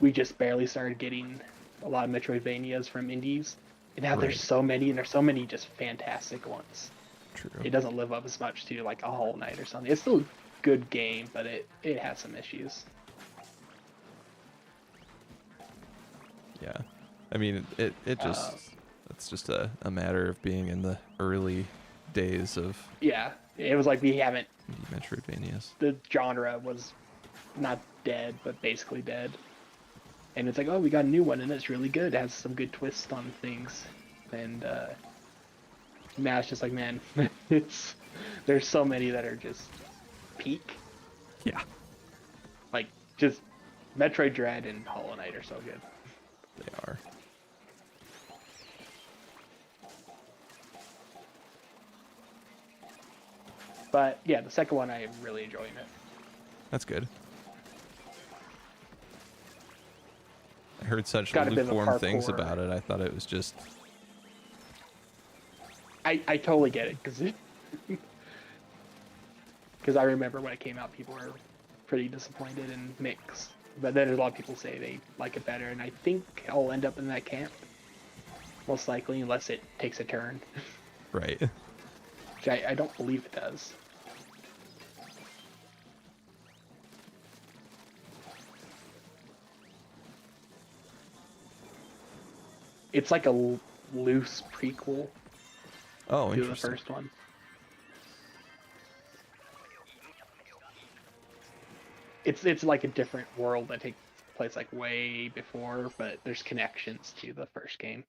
we just barely started getting a lot of Metroidvanias from indies. And now there's Right. so many, and there's so many just fantastic ones. True. It doesn't live up as much to like a Hollow Knight or something. It's still a good game, but it has some issues. Yeah. I mean, it just, Uh, it's just a matter of being in the early days of yeah, it was like we haven't. Metroidvanias. The genre was not dead, but basically dead. And it's like, oh, we got a new one, and it's really good. It has some good twists on things, and now it's just like, man, it's there's so many that are just peak, Yeah, like just Metroid Dread and Hollow Knight are so good. they are. But yeah, the second one I am really enjoying it. That's good. I heard such Got a bit of a lukewarm things parkour. about it. I thought it was just, I totally get it because I remember when it came out, people were pretty disappointed and mixed. But then a lot of people say they like it better, and I think I'll end up in that camp most likely, unless it takes a turn, right. which I don't believe it does. It's like a loose prequel Oh, to the interesting. first one. It's like a different world that takes place like way before, but there's connections to the first game.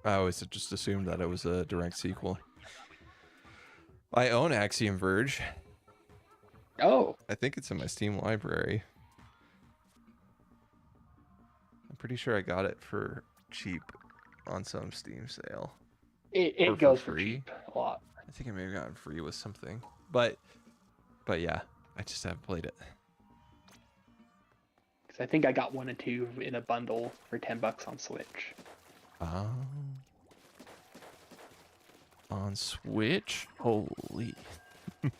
I always just assumed that it was a direct sequel. I own Axiom Verge. Oh, I think it's in my Steam library. I'm pretty sure I got it for cheap on some Steam sale. Or it for goes for free. cheap a lot. I think I may have gotten free with something. But yeah, I just haven't played it. Because I think I got 1 and 2 in a bundle for $10 on Switch. On Switch? Holy. They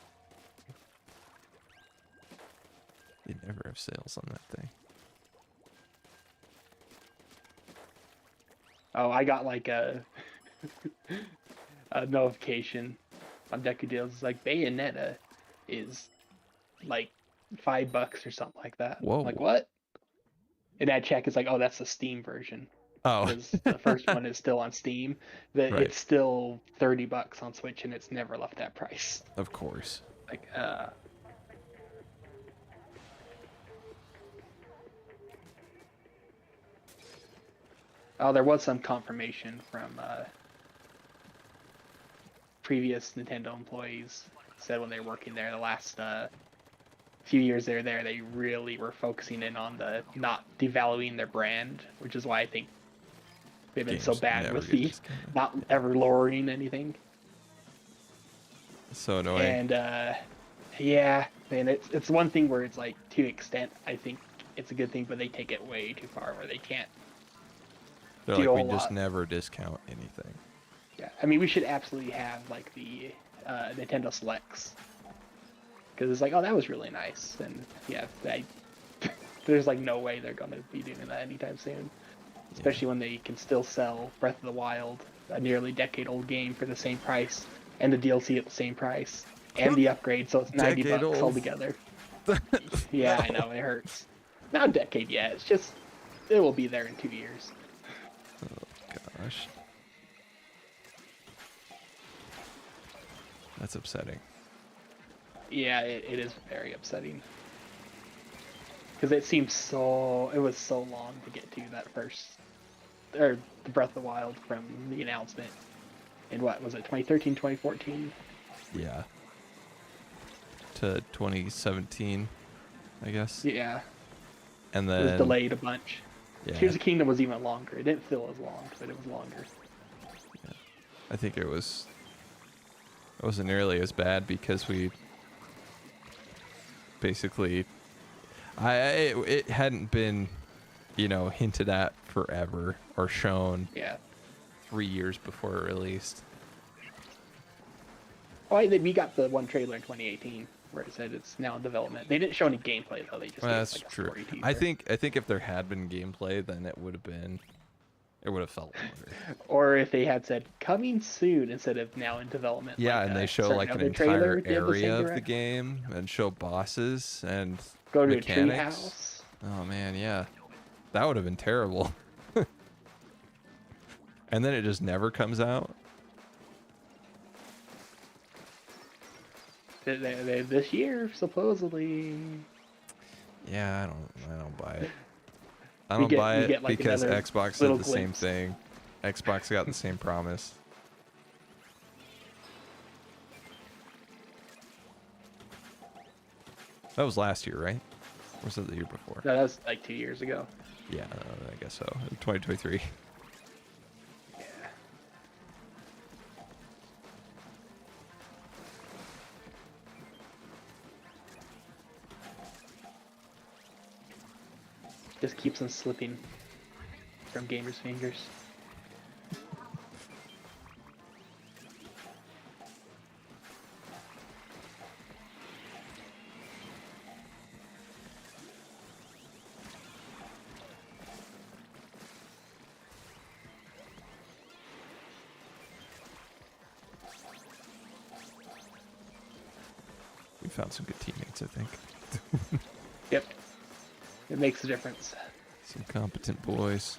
never have sales on that thing. Oh, I got like a a notification on Deku Deals. It's like Bayonetta is like $5 or something like that. I'm like, Whoa. what? And I check, it's like, oh, that's the Steam version. Oh. Because the first one is still on Steam. That Right. it's still $30 on Switch, and it's never left that price. Of course. Like, oh, there was some confirmation from previous Nintendo employees. Said when they were working there, the last few years they were there, they really were focusing in on the not devaluing their brand, which is why I think they've been so Games bad never with get the discounted. not Yeah. ever lowering anything. So annoying. And Yeah, and it's one thing where it's like to an extent I think it's a good thing, but they take it way too far where they can't They're do like, a we whole just lot. never discount anything. Yeah, I mean we should absolutely have like the Nintendo Selects because it's like, oh, that was really nice, and yeah, there's like no way they're gonna be doing that anytime soon, Yeah. especially when they can still sell Breath of the Wild, a nearly decade-old game, for the same price, and the DLC at the same price, and the upgrade, so it's 90 Decade bucks old. altogether. No. Yeah, I know, it hurts. Not a decade yet, it's just, it will be there in 2 years. Gosh. That's upsetting. Yeah, it is very upsetting. Because it was so long to get to that first, or the Breath of the Wild from the announcement. In what was it, 2013, 2014? Yeah. To 2017, I guess. Yeah, And it was then, delayed a bunch. yeah, Tears of Kingdom was even longer. It didn't feel as long, but it was longer. I think it wasn't nearly as bad because we basically, it hadn't been, hinted at forever or shown Yeah. 3 years before it released. Oh, we got the one trailer in 2018 where it said it's now in development. They didn't show any gameplay though. They just Well, gave that's like a true. story teaser. I think if there had been gameplay, then it would have felt longer. Or if they had said coming soon instead of now in development. Yeah, like and they a show certain like an other trailer entire did the same area of the direct. game and show bosses and Go to a mechanics. treehouse. Oh man, yeah. That would have been terrible. And then it just never comes out. This year, supposedly. Yeah, I don't buy it. I We don't buy we it get, like, because another Xbox little did the same glimpse. thing. Xbox got the same promise. That was last year, right? Or was it the year before? No, that was like 2 years ago. Yeah, I guess so. 2023. Yeah. Just keeps on slipping from gamers' fingers. We found some good teammates, I think. Yep. It makes a difference. Some competent boys.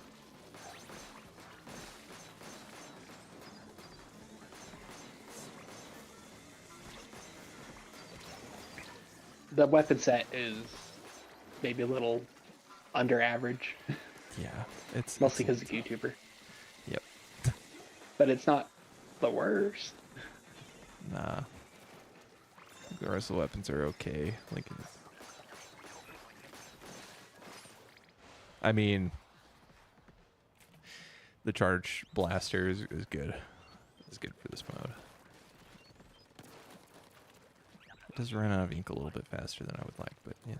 The weapon set is maybe a little under average, Yeah, it's mostly because of YouTuber. Yep. But it's not the worst. Nah. The rest of the weapons are okay. Like, I mean, the charge blaster is good. It's good for this mode. It does run out of ink a little bit faster than I would like, but yeah.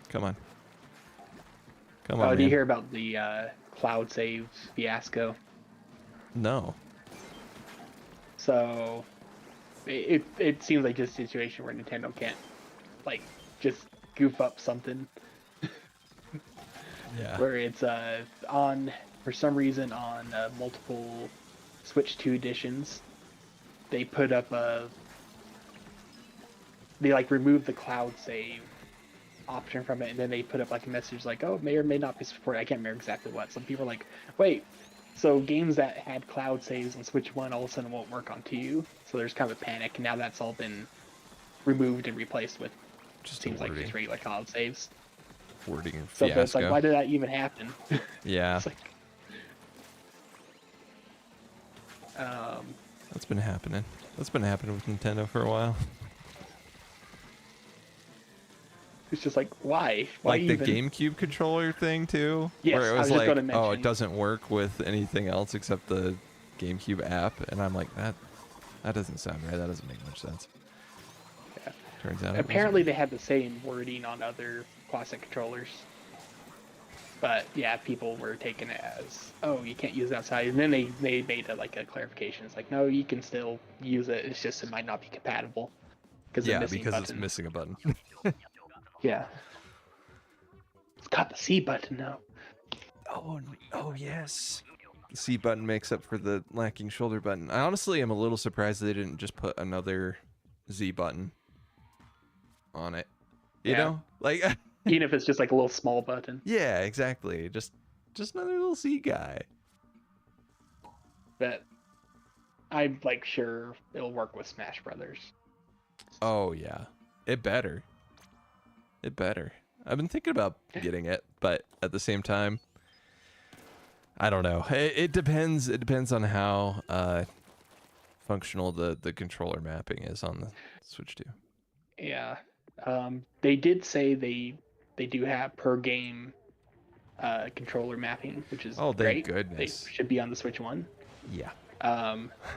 Come on. Come on, Oh, man. do you hear about the cloud save fiasco? No. So it seems like just a situation where Nintendo can't like just goof up something Yeah. where it's on for some reason on multiple Switch 2 editions. They put up they like removed the cloud save option from it, and then they put up like a message like, oh, may or may not be supported. I can't remember exactly what. Some people are like, wait, so games that had cloud saves on Switch 1 all of a sudden won't work on 2? So there's kind of a panic, and now that's all been removed and replaced with Just seems like wording. just regular cloud saves. Wording So fiasco. it's like, why did that even happen? Yeah. It's like, That's been happening. That's been happening with Nintendo for a while. It's just like, why? Why Like the even? GameCube controller thing too, where Yes, it I was was just going like, to oh, it mention. doesn't work with anything else except the GameCube app, and I'm like, that doesn't sound right. That doesn't make much sense. Yeah. Turns out it was Apparently, right. they had the same wording on other classic controllers. But yeah, people were taking it as, oh, you can't use it outside. And then they made it like a clarification. It's like, no, you can still use it. It's just it might not be compatible because of Yeah, missing because it's buttons. missing a button. Yeah. It's got the C button now. Oh yes. The C button makes up for the lacking shoulder button. I honestly am a little surprised they didn't just put another Z button on it. You Yeah. know? Like Even if it's just like a little small button. yeah, exactly. Just another little C guy. But I'm like sure it'll work with Smash Brothers. Oh yeah. It better. It better. I've been thinking about getting it, but at the same time, I don't know. It depends. It depends on how functional the controller mapping is on the Switch 2. Yeah. They did say they do have per game controller mapping, which is Oh, thank great. They goodness. should be on the Switch 1. Yeah.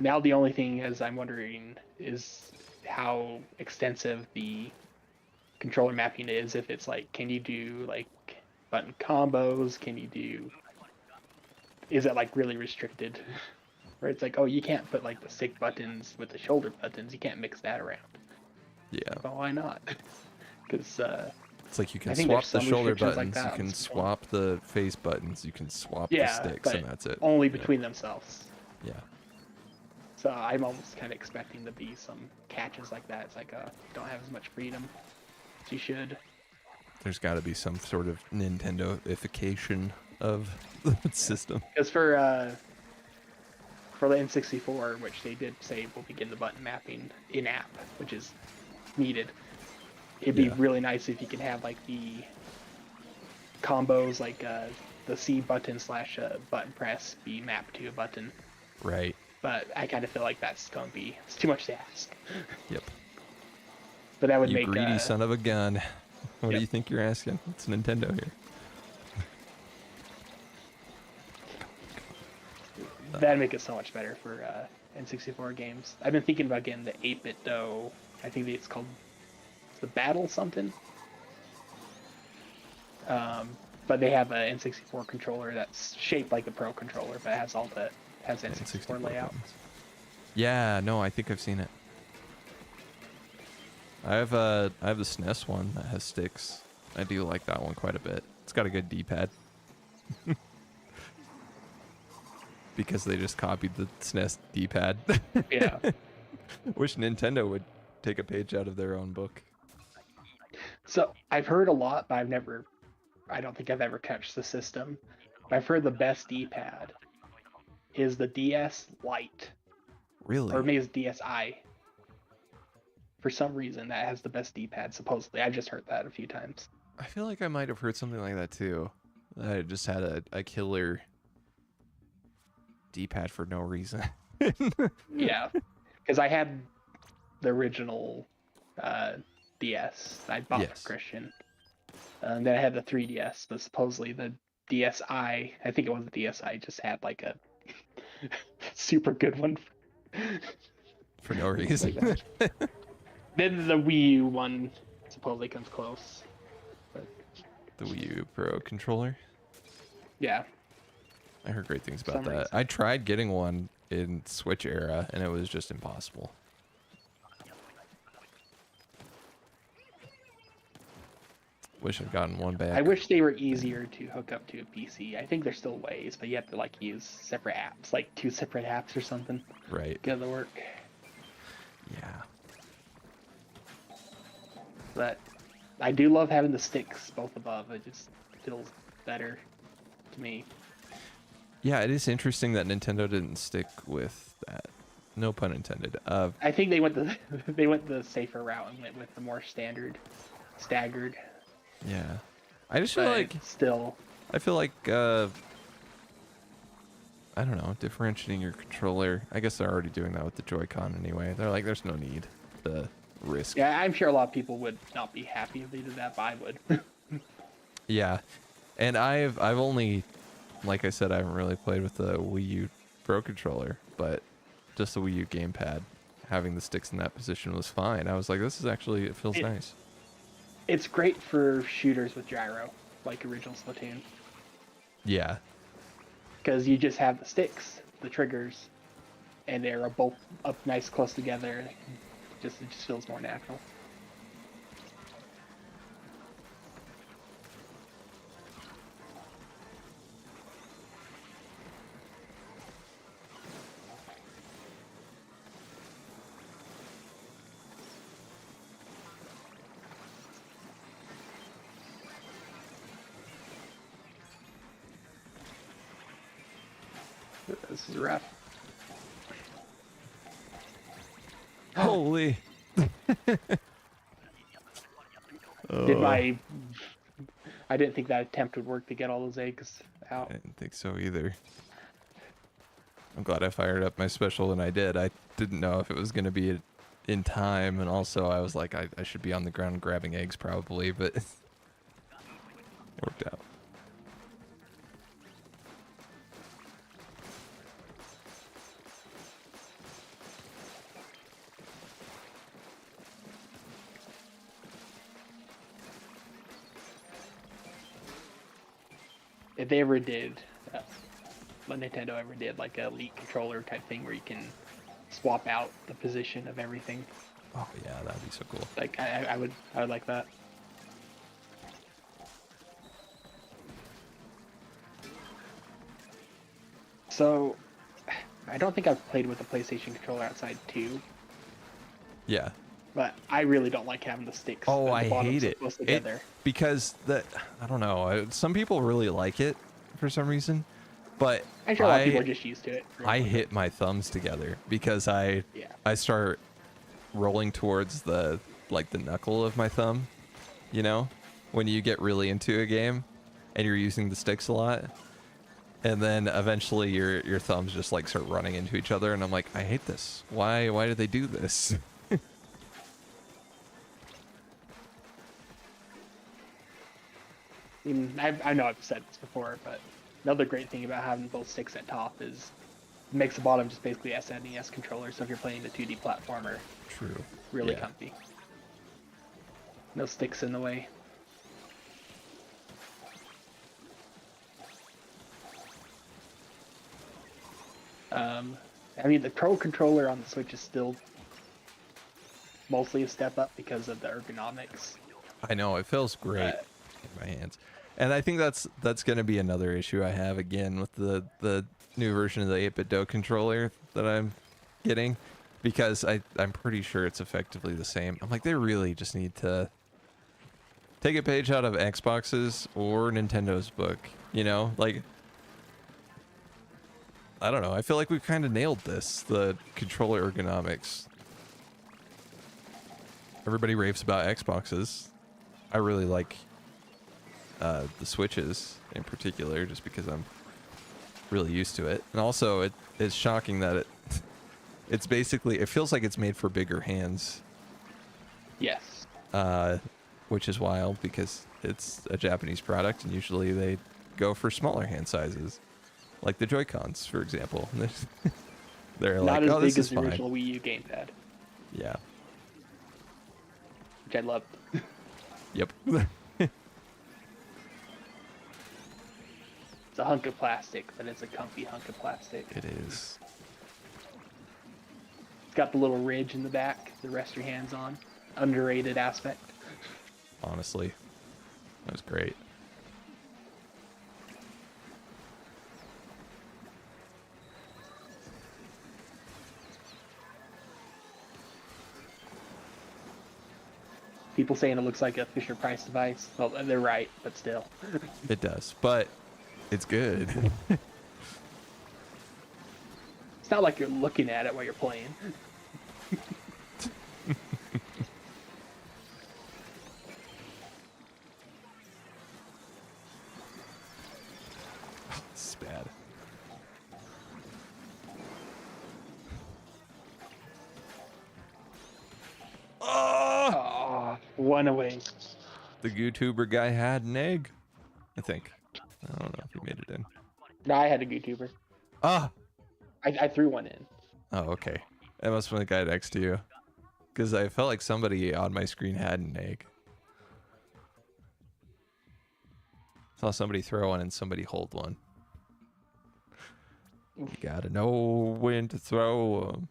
Now the only thing is I'm wondering is how extensive the controller mapping is. If it's like, can you do like button combos? Can you do? Is it like really restricted? Where it's like, oh, you can't put like the stick buttons with the shoulder buttons. You can't mix that around. Yeah. Well, why not? Because It's like you can I think swap there's the some shoulder restrictions like buttons, you that on can the Switch 1. swap the face buttons, you can swap the Yeah, sticks, but and that's it. only Yeah. between themselves. Yeah. So I'm almost kind of expecting to be some catches like that. It's like, don't have as much freedom as you should. There's got to be some sort of Nintendo-ification of the system. Because for the N64, which they did say will begin the button mapping in-app, which is needed, it'd be Yeah. really nice if you can have like the combos, like the C button slash button press be mapped to a button. Right. But I kind of feel like it's too much to ask. Yep. But that would You make greedy son of a gun. What do Yep. you think you're asking? It's Nintendo here. that'd make it so much better for N64 games. I've been thinking about getting the 8-bit though. I think it's called the Battle something. But they have a N64 controller that's shaped like the Pro controller, but has N64 layout. buttons. Yeah, no, I think I've seen it. I have the SNES one that has sticks. I do like that one quite a bit. It's got a good D-pad. Because they just copied the SNES D-pad. Yeah. Wish Nintendo would take a page out of their own book. So I've heard a lot, but I don't think I've ever touched the system. But I've heard the best D-pad is the DS Lite, Really? or maybe it's DSi. For some reason, that has the best D-pad. Supposedly, I've just heard that a few times. I feel like I might have heard something like that too. That it just had a killer D-pad for no reason. Yeah, because I had the original DS. I bought Yes. for Christian. And then I had the 3DS, but supposedly the DSi, I think it was the DSi, just had like a super good one. For no reason. Like then the Wii U one supposedly comes close. But The Wii U Pro controller. yeah, I heard great things about Some that. reason. I tried getting one in Switch era, and it was just impossible. Wish I'd gotten one back. I wish they were easier to hook up to a PC. I think there's still ways, but you have to like use separate apps, like 2 separate apps or something. Right. Get it to work. Yeah. But I do love having the sticks both above. It just feels better to me. Yeah, it is interesting that Nintendo didn't stick with that. No pun intended. I think they went the safer route and went with the more staggered. Yeah. I just feel But like still, I I don't know, differentiating your controller. I guess they're already doing that with the Joy-Con anyway. They're like, there's no need to risk. Yeah, I'm sure a lot of people would not be happy if they did that, but I would. Yeah, and I've only, like I said, I haven't really played with the Wii U Pro controller, but just the Wii U gamepad, having the sticks in that position was fine. I was like, this is actually, it feels nice. It's great for shooters with gyro, like original Splatoon, Yeah, because you just have the sticks, the triggers, and they're both up nice close together. It just feels more natural. This is rough. holy. I didn't think that attempt would work to get all those eggs out. I didn't think so either. I'm glad I fired up my special when I did. I didn't know if it was going to be in time, and also I was like, I should be on the ground grabbing eggs probably, but it worked out. If they ever did, when Nintendo ever did like a Elite controller type thing where you can swap out the position of everything, Oh yeah, that'd be so cool. like I would like that. So, I don't think I've played with a PlayStation controller outside 2, Yeah. but I really don't like having the sticks. Oh, at I the bottom hate so it. close together. Because I don't know. Some people really like it for some reason, but I'm sure a lot of people are just used to it. I hit my thumbs together because I start rolling towards the knuckle of my thumb, you know, when you get really into a game and you're using the sticks a lot. And then eventually your thumbs just like start running into each other, and I'm like, I hate this. Why do they do this? I know I've said this before, but another great thing about having both sticks at top is it makes the bottom just basically SNES controller. So if you're playing the 2D platformer, True. really comfy. No sticks in the way. I mean, the Pro controller on the Switch is still mostly a step up because of the ergonomics. I know, it feels great in my hands. And I think that's going to be another issue I have again with the new version of the 8BitDo controller that I'm getting, because I'm pretty sure it's effectively the same. I'm like, they really just need to take a page out of Xbox's or Nintendo's book, you know? Like, I don't know. I feel like we've kind of nailed this, the controller ergonomics. Everybody raves about Xboxes. I really like the Switches in particular, just because I'm really used to it. And also, it's shocking that it's basically, it feels like it's made for bigger hands. Yes. Which is wild because it's a Japanese product, and usually they go for smaller hand sizes, like the Joy-Cons, for example. They're not like, as oh, big this as is the fine. original Wii U gamepad, Yeah. which I loved. Yep. It's a hunk of plastic, but it's a comfy hunk of plastic. It is. It's got the little ridge in the back to rest your hands on. Underrated aspect. Honestly, that was great. People saying it looks like a Fisher-Price device. Well, they're right, but still. It does, but it's good. It's not like you're looking at it while you're playing. It's bad. one away. The YouTuber guy had an egg, I think. I don't know if he made it in. No, I had a YouTuber. Ah! I threw one in. Oh, okay. That must have been the guy next to you. Because I felt like somebody on my screen had an egg. Saw somebody throw one and somebody hold one. You gotta know when to throw them.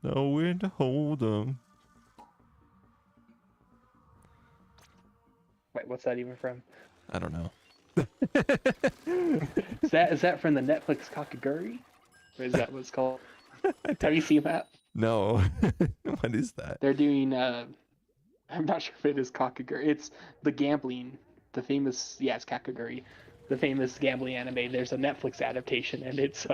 Know when to hold them. Wait, what's that even from? I don't know. Is that from the Netflix Kakaguri? Or is that what it's called? Have you seen that? No. What is that? They're doing I'm not sure if it is Kakaguri. It's the gambling, the famous it's Kakaguri. The famous gambling anime. There's a Netflix adaptation and it's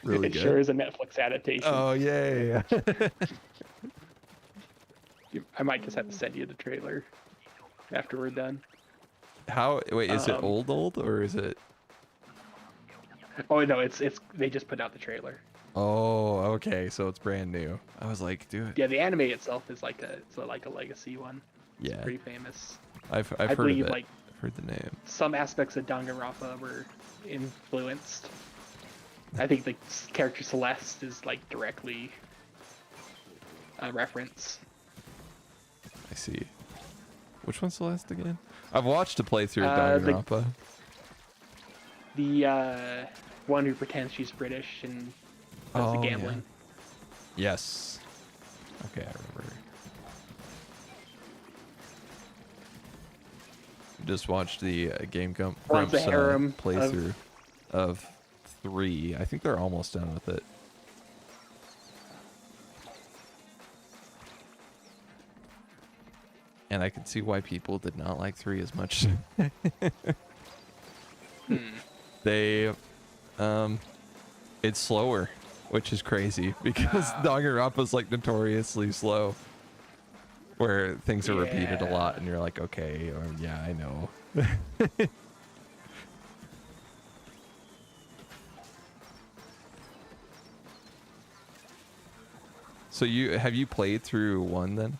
Really it good. sure is a Netflix adaptation. Oh, yay. I might just have to send you the trailer after we're done. How? Wait, is it old or is it? Oh no, it's they just put out the trailer. Oh, okay. So it's brand new. I was like, dude. Yeah, the anime itself is like a legacy one. Yeah. It's pretty famous. I've I heard believe of it. like I've heard the name. some aspects of Danganronpa were influenced. I think the character Celeste is like directly a reference. I see. Which one's Celeste again? I've watched a playthrough of Danganronpa. The one who pretends she's British and does the gambling. Yeah. Yes. Okay, I remember. Just watched the Grumps playthrough of 3. I think they're almost done with it. And I can see why people did not like 3 as much. They, it's slower, which is crazy because Danganronpa's like notoriously slow, where things are repeated a lot, and you're like, okay, yeah, I know. So have you played through 1 then?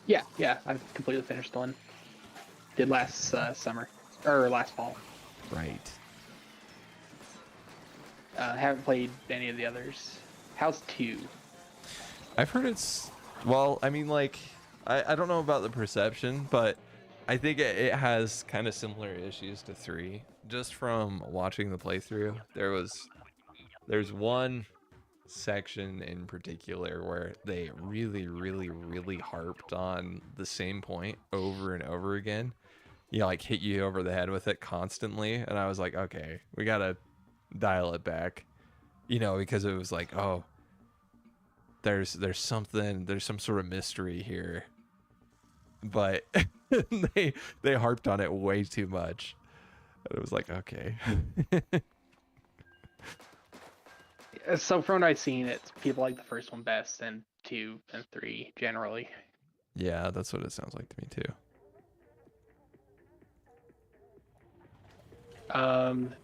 Yeah, I've completely finished one. Did last summer or last fall. Right. Haven't played any of the others. How's 2? I've heard it's, well, I mean, like, I don't know about the perception, but I think it has kind of similar issues to 3. Just from watching the playthrough, there's one section in particular where they really harped on the same point over and over again. You know, like hit you over the head with it constantly, and I was like, okay, we gotta dial it back, you know, because it was like, oh, there's some sort of mystery here, but they harped on it way too much, and it was like, okay. So from what I've seen, it's people like the first one best, and 2 and 3 generally. Yeah, that's what it sounds like to me too.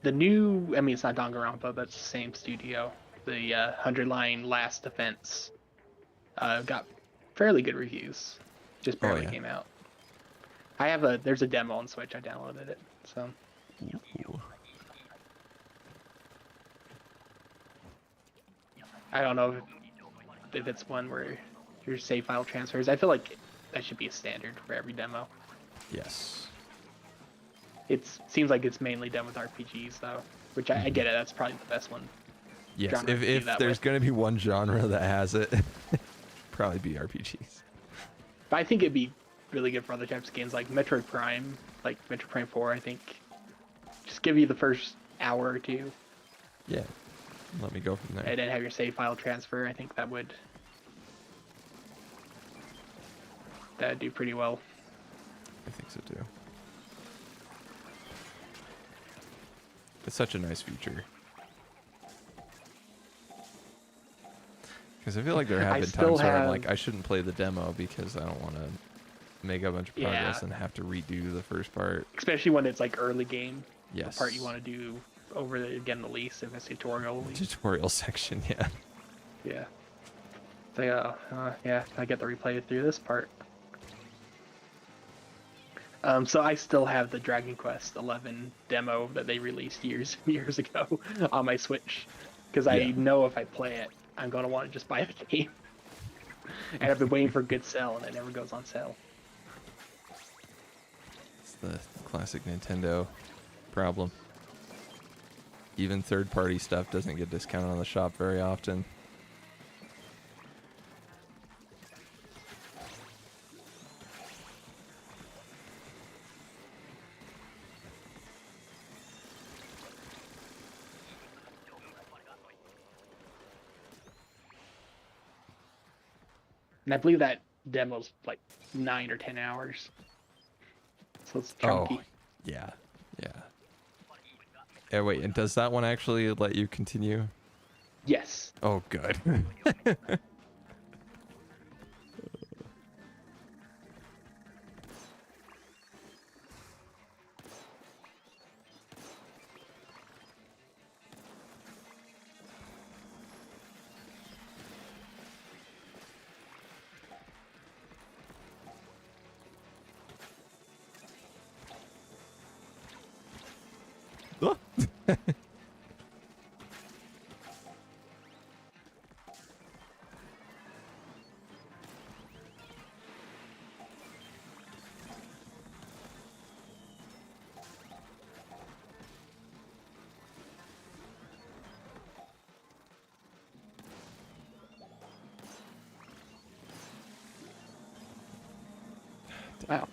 The new, I mean, it's not Danganronpa, but it's the same studio. The 100-line Last Defense got fairly good reviews. Just barely came out. There's a demo on Switch. I downloaded it. So. Ooh. I don't know if it's one where your save file transfers. I feel like that should be a standard for every demo. Yes. It seems like it's mainly done with RPGs though, which I get it. That's probably the best one. Yes, if there's going to be one genre that has it, probably be RPGs. But I think it'd be really good for other types of games like Metroid Prime, like Metroid Prime 4, I think. Just give you the first hour or 2. Yeah. Let me go from there. And then have your save file transfer. I think that'd do pretty well. I think so too. It's such a nice feature. Because I feel like there have been times where I'm like, I shouldn't play the demo because I don't want to make a bunch of progress and have to redo the first part. Especially when it's like early game. Yes. The part you want to do over again the least if it's tutorial. Tutorial section, yeah. Yeah. It's like, oh, yeah, I get to replay through this part. So I still have the Dragon Quest 11 demo that they released years and years ago on my Switch, because I Yeah. know if I play it, I'm gonna want to just buy the game. And I've been waiting for a good sale, and it never goes on sale. It's the classic Nintendo problem. Even third-party stuff doesn't get discounted on the shop very often. And I believe that demo's like 9 or 10 hours. So it's chunky. Oh, yeah, yeah. Yeah, wait, and does that one actually let you continue? Yes. Oh, good. Oh. Wow.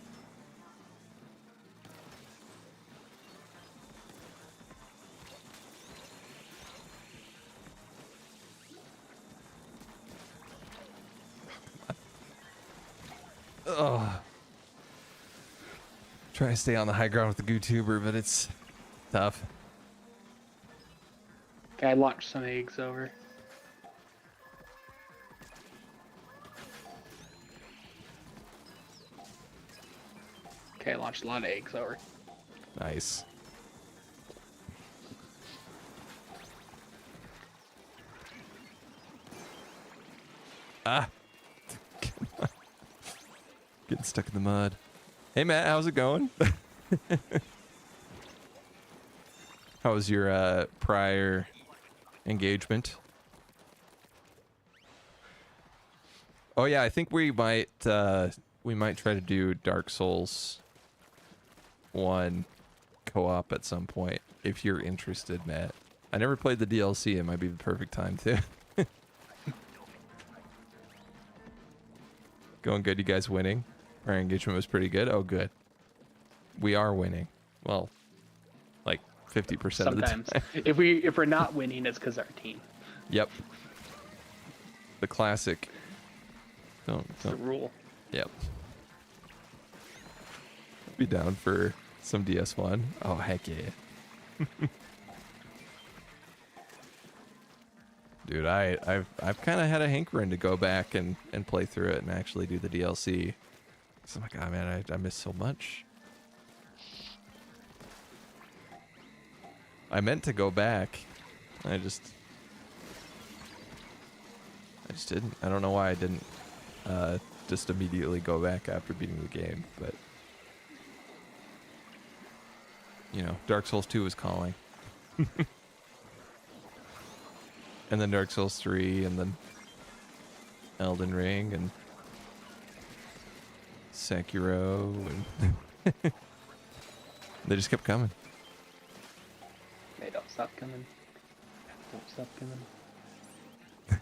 Ugh. Try to stay on the high ground with the GooTuber, but it's tough. Okay, I launched some eggs over. Okay, I launched a lot of eggs over. Nice. Ah. Getting stuck in the mud. Hey, Matt, how's it going? How was your prior engagement? Oh yeah, I think we might try to do Dark Souls 1 co-op at some point if you're interested, Matt. I never played the DLC. It might be the perfect time too. Going good. You guys winning? Our engagement was pretty good. Oh, good. We are winning. Well, like 50% of the time. Sometimes. if we're not winning, it's because our team. Yep. The classic. It's the rule. Yep. Be down for some DS1. Oh, heck yeah. Dude, I've kind of had a hankering to go back and play through it and actually do the DLC. So I'm like, oh man, I miss so much. I meant to go back. I just didn't. I don't know why I didn't just immediately go back after beating the game, but you know, Dark Souls 2 was calling. And then Dark Souls 3, and then Elden Ring, and Sekiro, and they just kept coming. They don't stop coming. Don't stop coming.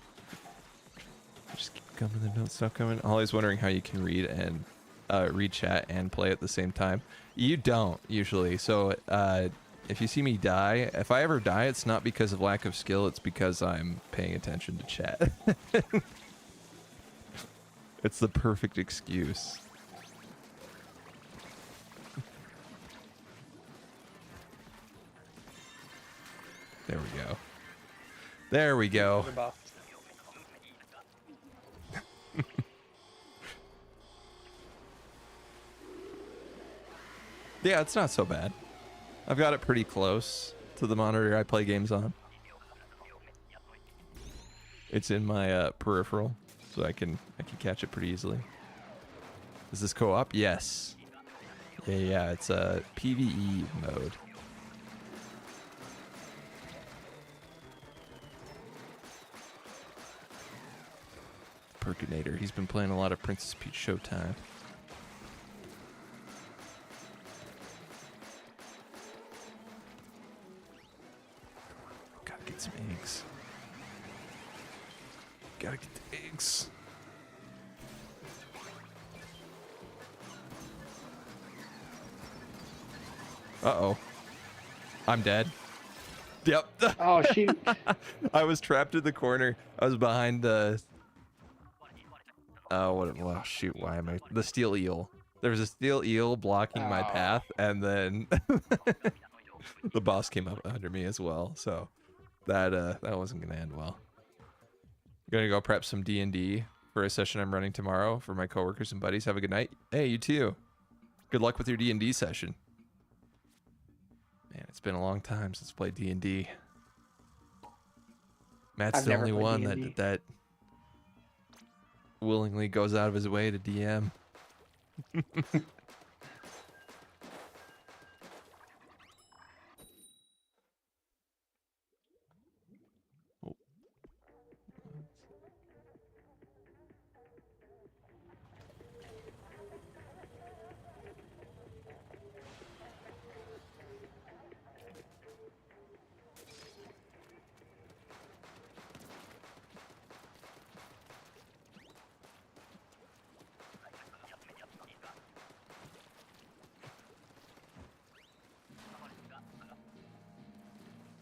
Just keep coming, they don't stop coming. Holly's wondering how you can read and read chat and play at the same time. You don't usually. So if you see me die, if I ever die, it's not because of lack of skill. It's because I'm paying attention to chat. It's the perfect excuse. There we go. There we go. Yeah, it's not so bad. I've got it pretty close to the monitor I play games on. It's in my peripheral. so I can catch it pretty easily. Is this co-op? Yes. Yeah, it's a PvE mode. Perkinator. He's been playing a lot of Princess Peach Showtime. Gotta get some eggs. Gotta get the eggs. Uh-oh. I'm dead. Yep. Oh, shoot. I was trapped in the corner. I was behind the... Oh, well, shoot, why am I... The steel eel. There was a steel eel blocking my path, and then the boss came up under me as well, so that wasn't gonna end well. Gonna go prep some D&D for a session I'm running tomorrow for my coworkers and buddies. Have a good night. Hey, you too. Good luck with your D&D session. Man, it's been a long time since I played D&D. Matt's the only one that willingly goes out of his way to DM. Oh.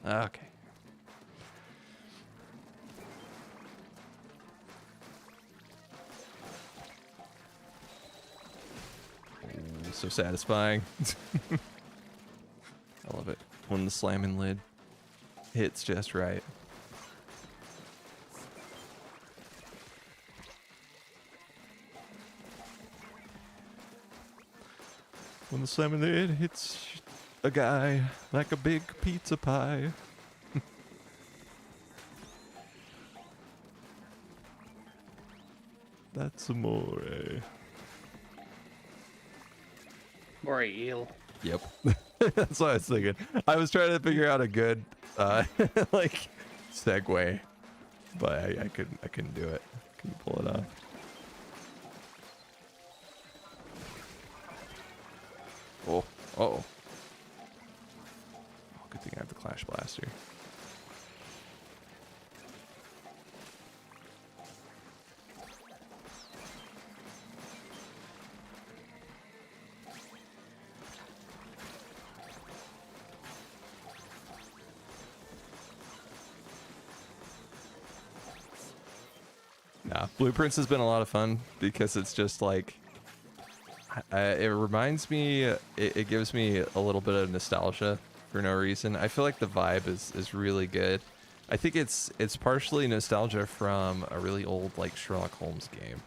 Okay. Oh, so satisfying. I love it when the slamming lid hits just right. When the slamming lid hits a guy like a big pizza pie. That's amore. Or a eel. Yep. That's what I was thinking. I was trying to figure out a good like segue, but I couldn't do it. Couldn't pull it off. Oh, uh-oh. Oh, good thing I have the Clash Blaster. Nah, Blueprints has been a lot of fun because it's just like, it reminds me, it gives me a little bit of nostalgia for no reason. I feel like the vibe is really good. I think it's partially nostalgia from a really old like Sherlock Holmes game.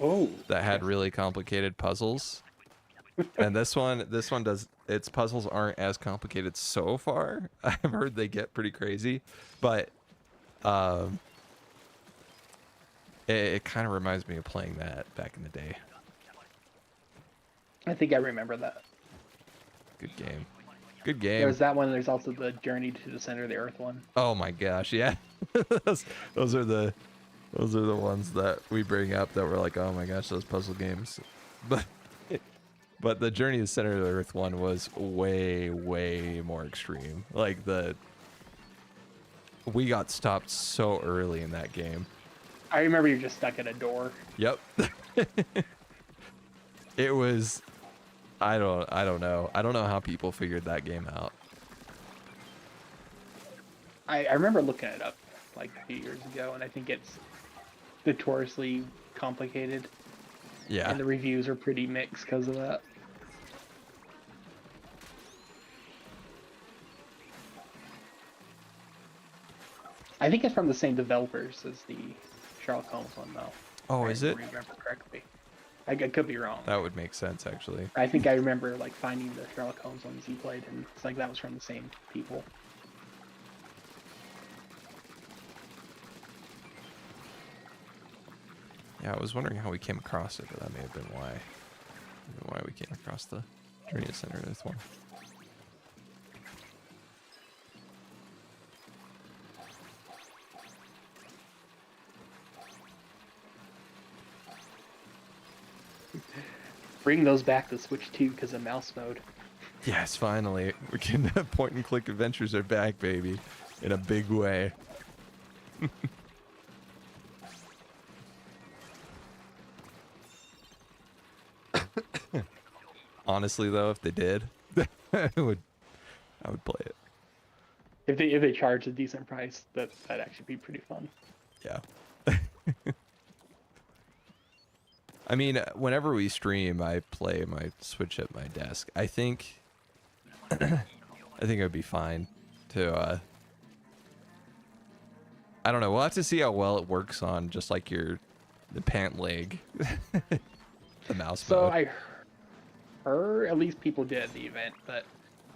Oh. That had really complicated puzzles. And this one does, its puzzles aren't as complicated so far. I've heard they get pretty crazy, but it kind of reminds me of playing that back in the day. I think I remember that. Good game. Good game. There's that one. There's also the Journey to the Center of the Earth one. Oh my gosh, yeah. those are the ones that we bring up that we're like, oh my gosh, those puzzle games. But the Journey to the Center of the Earth one was way more extreme. Like we got stopped so early in that game. I remember you're just stuck at a door. Yep. It was, I don't know. I don't know how people figured that game out. I remember looking it up like a few years ago, and I think it's notoriously complicated. Yeah. And the reviews are pretty mixed because of that. I think it's from the same developers as the Sherlock Holmes one, though. Oh, is it? If I remember correctly. I could be wrong. That would make sense, actually. I think I remember like finding the Sherlock Holmes ones you played, and it's like that was from the same people. Yeah, I was wondering how we came across it, but that may have been why. Why we came across the Training Center this one. Bring those back to Switch 2 because of mouse mode. Yes, finally. We can point and click adventures are back, baby. In a big way. Honestly though, if they did, I would play it. If they charge a decent price, that'd actually be pretty fun. Yeah. I mean, whenever we stream, I play my Switch at my desk. I think it would be fine to I don't know, we'll have to see how well it works on just like the pant leg. The mouse So mode. I heard, at least people did at the event, but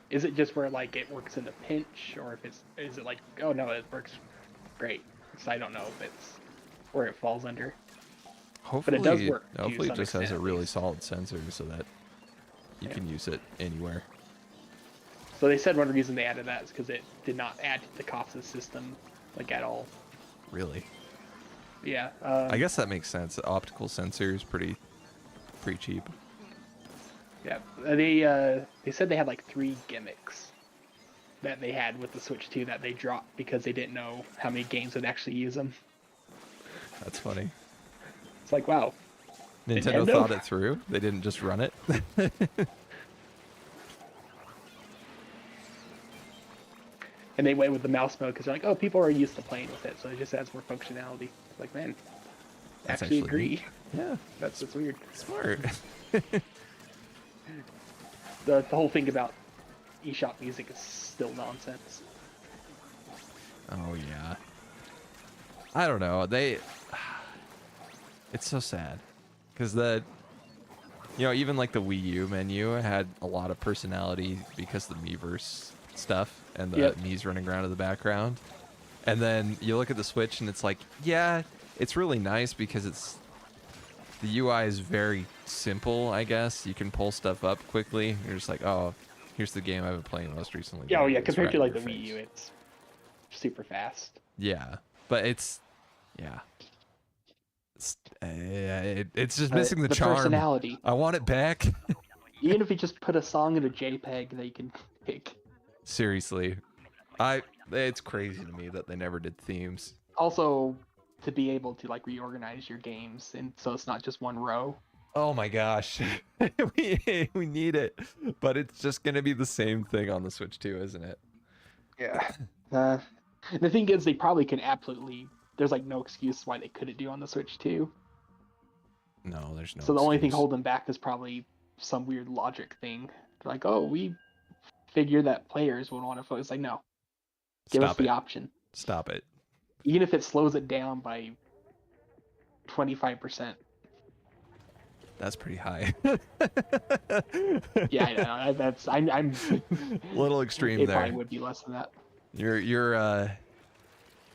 is it just where like it works in a pinch, or if is it like, oh no, it works great? So I don't know if it's where it falls under. Hopefully, but it does work. Hopefully it just has a really least. solid sensor so that you can use it anywhere. So they said one reason they added that is because it did not add to the cost of the system, like at all. Really? Yeah. I guess that makes sense. The optical sensor is pretty cheap. Yeah. They said they had like 3 gimmicks that they had with the Switch 2 that they dropped because they didn't know how many games would actually use them. That's funny. It's like, wow. Nintendo thought it through. They didn't just run it. And they went with the mouse mode because they're like, oh, people are used to playing with it, so it just adds more functionality. Like, man, That's actually actually agree. neat. Yeah, That's weird. smart. The whole thing about eShop music is still nonsense. Oh yeah. I don't know. It's so sad because even like the Wii U menu had a lot of personality because of the Miiverse stuff and the Mii's running around in the background. And then you look at the Switch and it's like, yeah, it's really nice because the UI is very simple, I guess. You can pull stuff up quickly. You're just like, oh, here's the game I've been playing most recently. Yeah, It's compared right to in like your the Wii face. U, it's super fast. Yeah, but it's just missing the charm. Personality. I want it back. Even if you just put a song in a JPEG that you can pick. Seriously, it's crazy to me that they never did themes. Also, to be able to like reorganize your games, and so it's not just one row. Oh my gosh, we need it, but it's just gonna be the same thing on the Switch too, isn't it? Yeah. The thing is, they probably can absolutely. There's like no excuse why they couldn't do on the Switch too. No, there's no. So the only thing excuse. holding them back is probably some weird logic thing. They're like, oh, we figure that players would want to focus. Like, no, give us the option. Stop it. Even if it slows it down by 25%. That's pretty high. Yeah, I know. I'm A little extreme it there. probably would be less than that.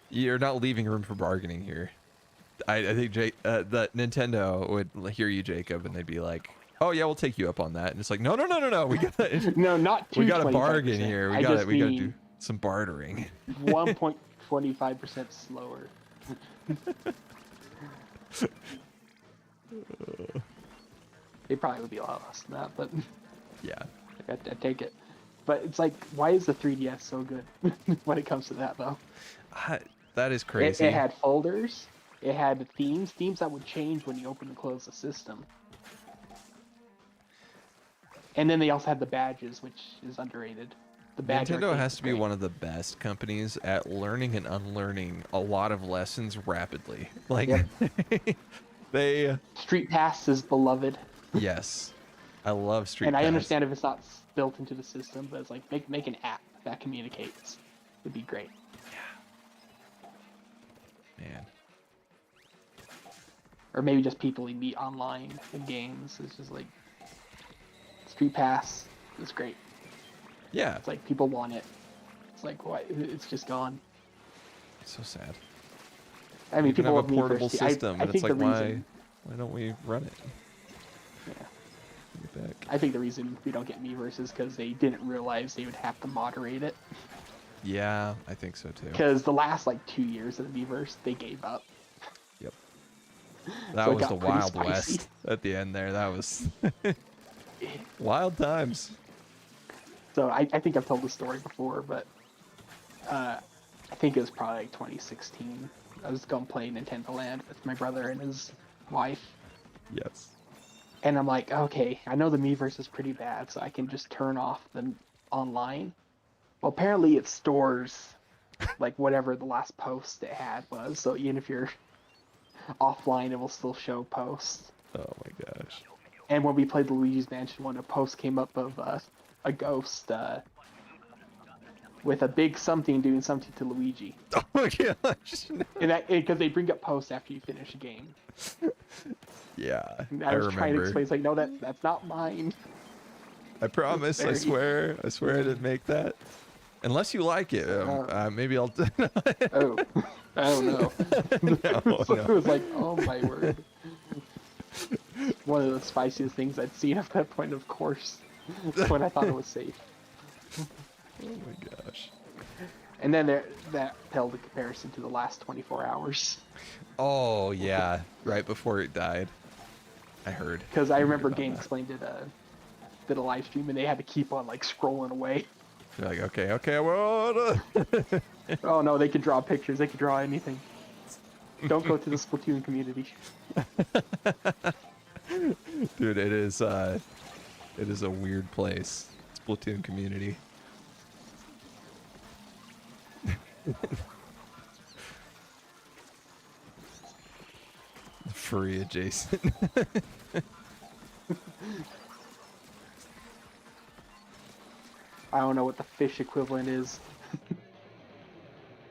You're not leaving room for bargaining here. I think that Nintendo would hear you, Jacob, and they'd be like, "Oh yeah, we'll take you up on that." And it's like, "No. We got No, not we got to 25%. bargain here. We got to do some bartering." 1.25% slower. It probably would be a lot less than that, but Yeah. I take it. But it's like, why is the 3DS so good when it comes to that, though? That is crazy. It had folders. It had themes that would change when you open and close the system. And then they also had the badges, which is underrated. The badge Nintendo arcade has is to be great. one of the best companies at learning and unlearning a lot of lessons rapidly. Like, Yep. Street Pass is beloved. Yes, I love Street And Pass. I understand if it's not built into the system, but it's like make an app that communicates. Would be great. Man. Or maybe just people you meet online in games. It's just like Street Pass is great. Yeah. It's like people want it. It's like what? It's just gone. So sad. I mean, You can people have love a Need for portable Speed. system, I and it's think like, the why? reason Why don't we run it? Yeah. Bring it back. I think the reason we don't get Miiverse is because they didn't realize they would have to moderate it. Yeah, I think so too. Because the last like 2 years of the Miiverse, they gave up. Yep. That So it was got the pretty Wild spicy. West at the end there. That was wild times. So I think I've told the story before, but I think it was probably like 2016. I was going to play Nintendo Land with my brother and his wife. Yes. And I'm like, okay, I know the Miiverse is pretty bad, so I can just turn off the online. Well, apparently it stores like whatever the last post it had was, so even if you're offline, it will still show posts. Oh my gosh. And when we played Luigi's Mansion 1, a post came up of a ghost with a big something doing something to Luigi. Oh my gosh. And that because they bring up posts after you finish a game. Yeah, And I was trying to remember. explain, it's like, no, that's not mine. I promise. I Very- swear I didn't make that. Unless you like it, maybe I'll. Oh, I don't know. No, So no. it was like, oh my word. One of the spiciest things I'd seen at that point, of course, when I thought it was safe. Oh my gosh. And then that paled in comparison to the last 24 hours. Oh yeah, right before it died. I heard. Because I remember about Game that. Explained did a live stream, and they had to keep on like scrolling away. You're like, okay, well. Oh no, they could draw pictures, they could draw anything. Don't go to the Splatoon community. Dude, it is a weird place. Splatoon community. Free adjacent. I don't know what the fish equivalent is.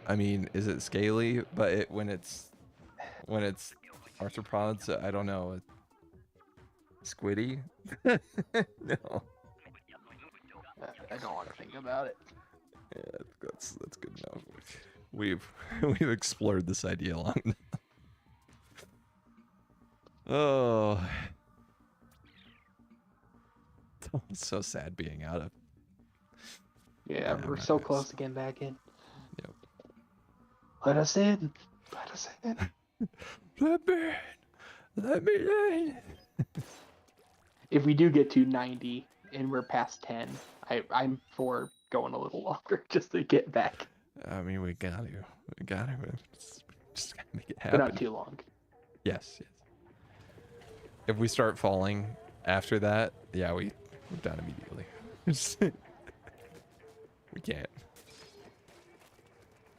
I mean, is it scaly? But when it's arthropods, I don't know. Squiddy? No. I don't want to think about it. Yeah, that's good enough. We've explored this idea long enough. Oh, it's so sad being out of. Yeah, we're my so eyes. close to getting back in. Yep. Let us in. Let us in. Let me in. If we do get to 90 and we're past 10, I'm for going a little longer just to get back. I mean, we got to. Just gotta make it But happen. not too long. Yes. If we start falling after that, yeah, we're done immediately.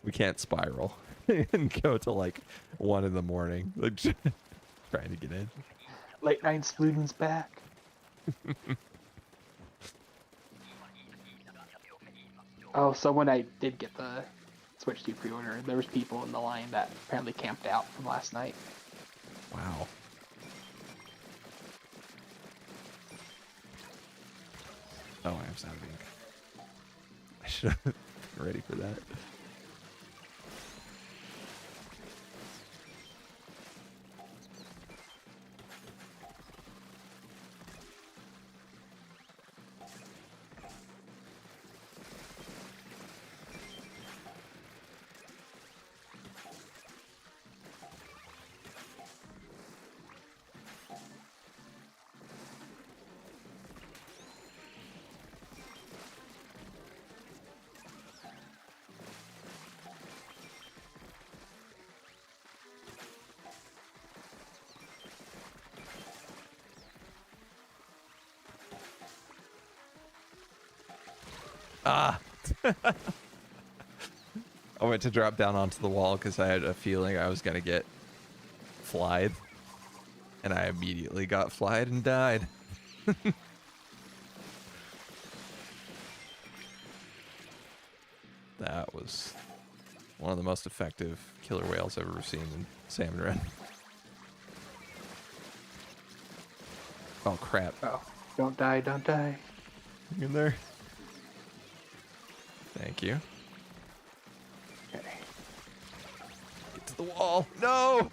We can't spiral and go to like 1 in the morning, like trying to get in. Late night Splatoon's back. Oh, so when I did get the Switch 2 pre-order, there was people in the line that apparently camped out from last night. Wow. Oh, I am out of ink. I should have been ready for that. Ah! I went to drop down onto the wall because I had a feeling I was going to get flied. And I immediately got flied and died. That was one of the most effective killer whales I've ever seen in Salmon Run. Oh, crap. Oh, don't die, don't die. You in there? Thank you. Okay. Get to the wall. No!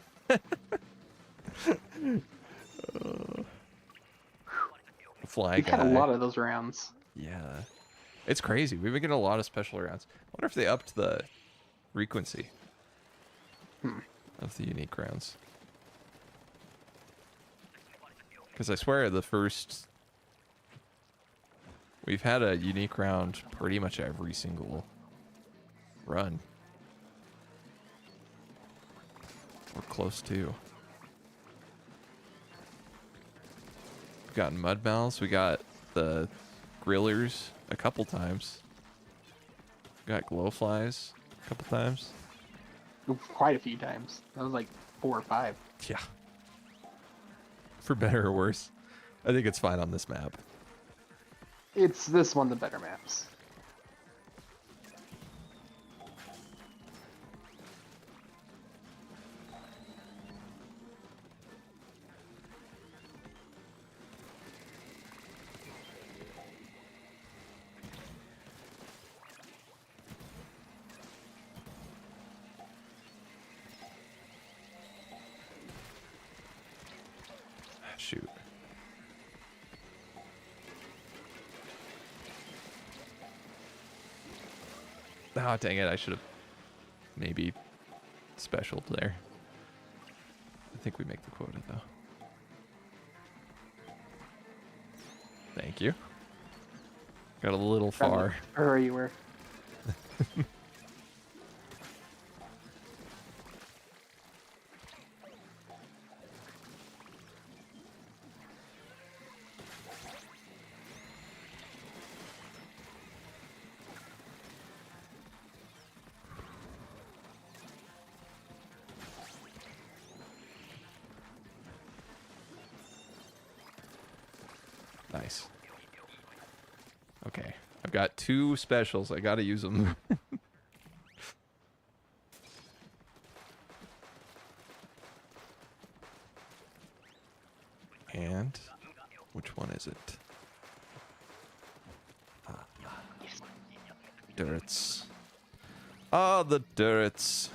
Fly We've had a Guy. lot of those rounds. Yeah. It's crazy. We've been getting a lot of special rounds. I wonder if they upped the frequency of the unique rounds. Because I swear we've had a unique round pretty much every single run. We're close to. We've gotten mud mouths. We got the grillers a couple times. We got glowflies a couple times. Quite a few times. That was like 4 or 5. Yeah. For better or worse. I think it's fine on this map. It's this one the better maps. Shoot. Oh, dang it. I should have maybe specialed there. I think we make the quota, though. Thank you. Got a little far. Or you were. Nice. Okay. I've got 2 specials. I gotta use them. And which one is it? Turrets. Ah, the turrets.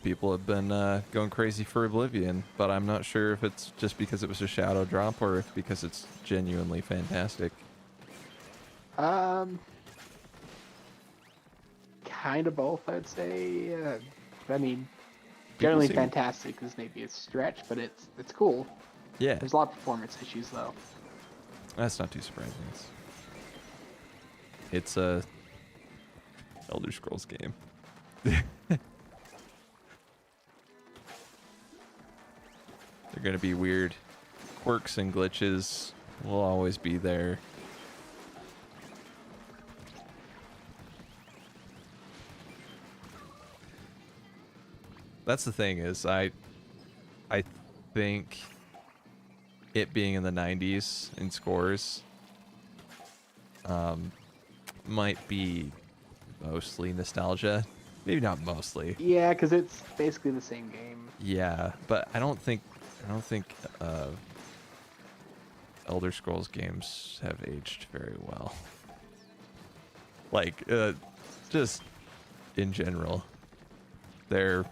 People have been going crazy for Oblivion, but I'm not sure if it's just because it was a shadow drop or if because it's genuinely fantastic. Kind of both, I'd say. I mean, generally seem- fantastic is maybe a stretch, but it's cool. Yeah, There's a lot of performance issues though. that's not too surprising. It's a Elder Scrolls game. They're gonna be weird. Quirks and glitches will always be there. That's the thing is I think it being in the 90s in scores might be mostly nostalgia. Maybe not mostly. Yeah, because it's basically the same game. Yeah, but I don't think Elder Scrolls games have aged very well. Like just in general. Their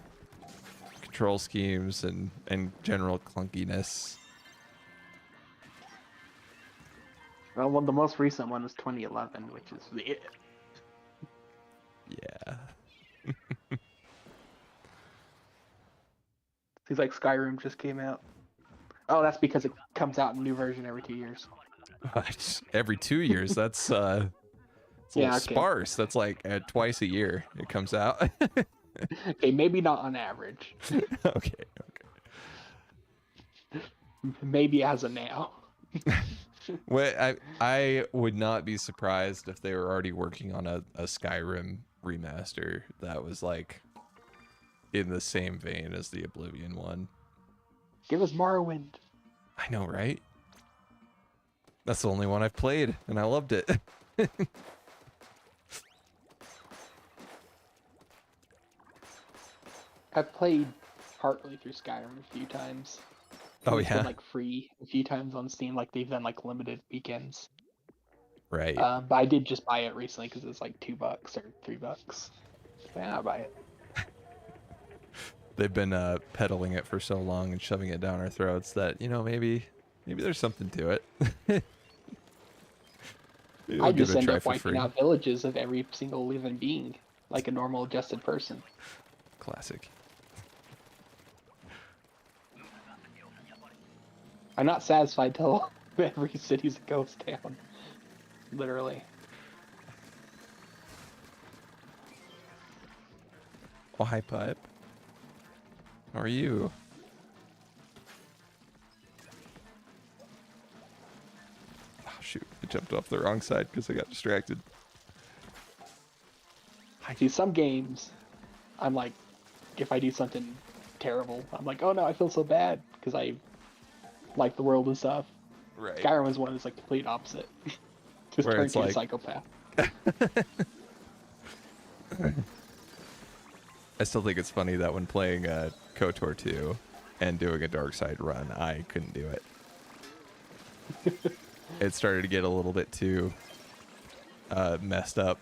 control schemes and general clunkiness. Well, the most recent one was 2011, which is it. Yeah. Seems like Skyrim just came out. Oh, that's because it comes out in a new version every 2 years. Every 2 years, that's it's a Yeah, little okay. sparse. That's like twice a year it comes out. Okay, maybe not on average. Okay. Maybe as of now. Well, I would not be surprised if they were already working on a Skyrim remaster that was like in the same vein as the Oblivion one. Give us Morrowind. I know, right? That's the only one I've played, and I loved it. I've played partly through Skyrim a few times. Oh It's been yeah, like free a few times on Steam. Like they've done like limited weekends. right. But I did just buy it recently because it's like $2 or $3. Yeah, I'll buy it. They've been peddling it for so long and shoving it down our throats that, you know, maybe there's something to it. Maybe I we'll give just it a end try up for wiping free. out villages of every single living being, like a normal adjusted person. Classic. I'm not satisfied till every city's a ghost town. Literally. Oh, hi, Pipe. How are you? Oh, shoot. I jumped off the wrong side because I got distracted. See, some games, I'm like, if I do something terrible, I'm like, oh no, I feel so bad because I like the world and stuff. Right. Skyrim was one that's like complete opposite. Just Where turns it's you a like, psychopath. I still think it's funny that when playing KOTOR 2 and doing a dark side run, I couldn't do it. It started to get a little bit too messed up.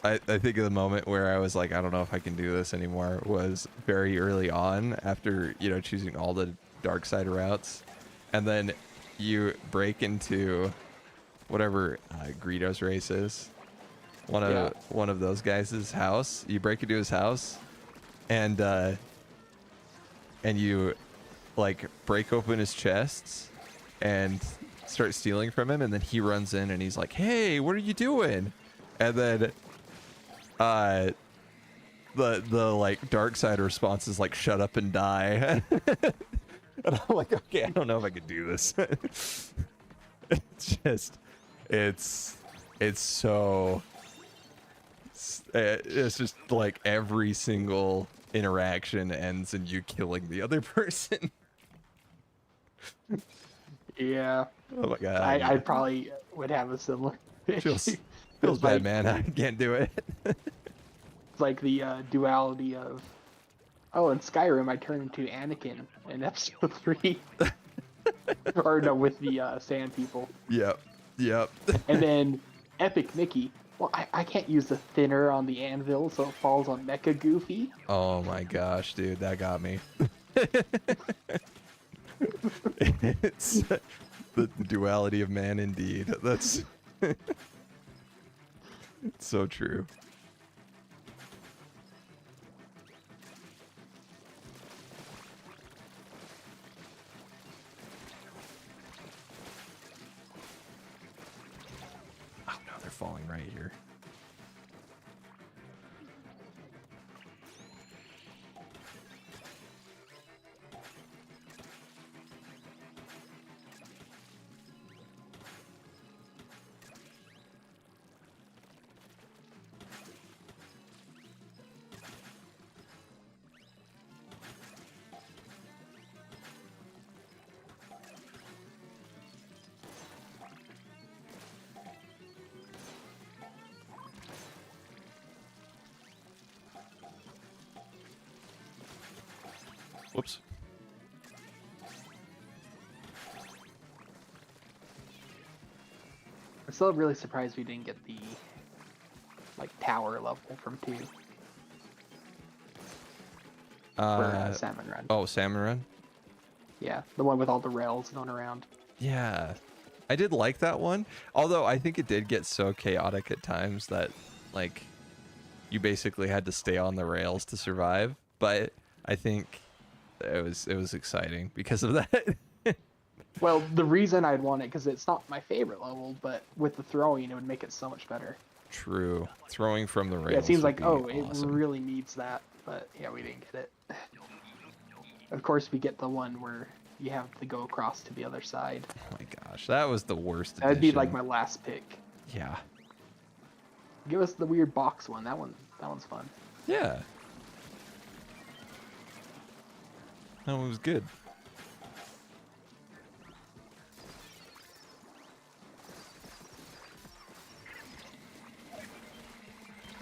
I think of the moment where I was like, I don't know if I can do this anymore was very early on after, you know, choosing all the dark side routes. And then you break into whatever Greedo's race is. One Yeah. of those guys' house. You break into his house and you like break open his chests and start stealing from him, and then he runs in and he's like, "Hey, what are you doing?" And then the like dark side response is like, "Shut up and die." And I'm like, okay, I don't know if I could do this. It's just it's so it's just like every single interaction ends in you killing the other person. Yeah. Oh my god, I yeah. probably would have a similar issue. Feels It's bad, like man. I can't do it. it's like the duality of in Skyrim I turned into Anakin in episode 3. Or no, with the sand people. Yep. And then Epic Mickey. Well, I can't use the thinner on the anvil, so it falls on Mecha Goofy. Oh my gosh, dude, that got me. It's the duality of man indeed. That's so true. Oh no, they're falling right here. Whoops. I'm still really surprised we didn't get the like tower level from 2 for Salmon Run. Oh, Salmon Run? Yeah, the one with all the rails going around. Yeah. I did like that one. Although I think it did get so chaotic at times that like you basically had to stay on the rails to survive. But I think it was exciting because of that. Well, the reason I'd want it because it's not my favorite level, but with the throwing, it would make it so much better. True. Throwing from the rails. Yeah, it seems would like be it awesome. really needs that, but yeah, we didn't get it. Of course, we get the one where you have to go across to the other side. Oh my gosh, that was the worst edition. That'd be like my last pick. Yeah. Give us the weird box one. That one's fun. Yeah. That one was good.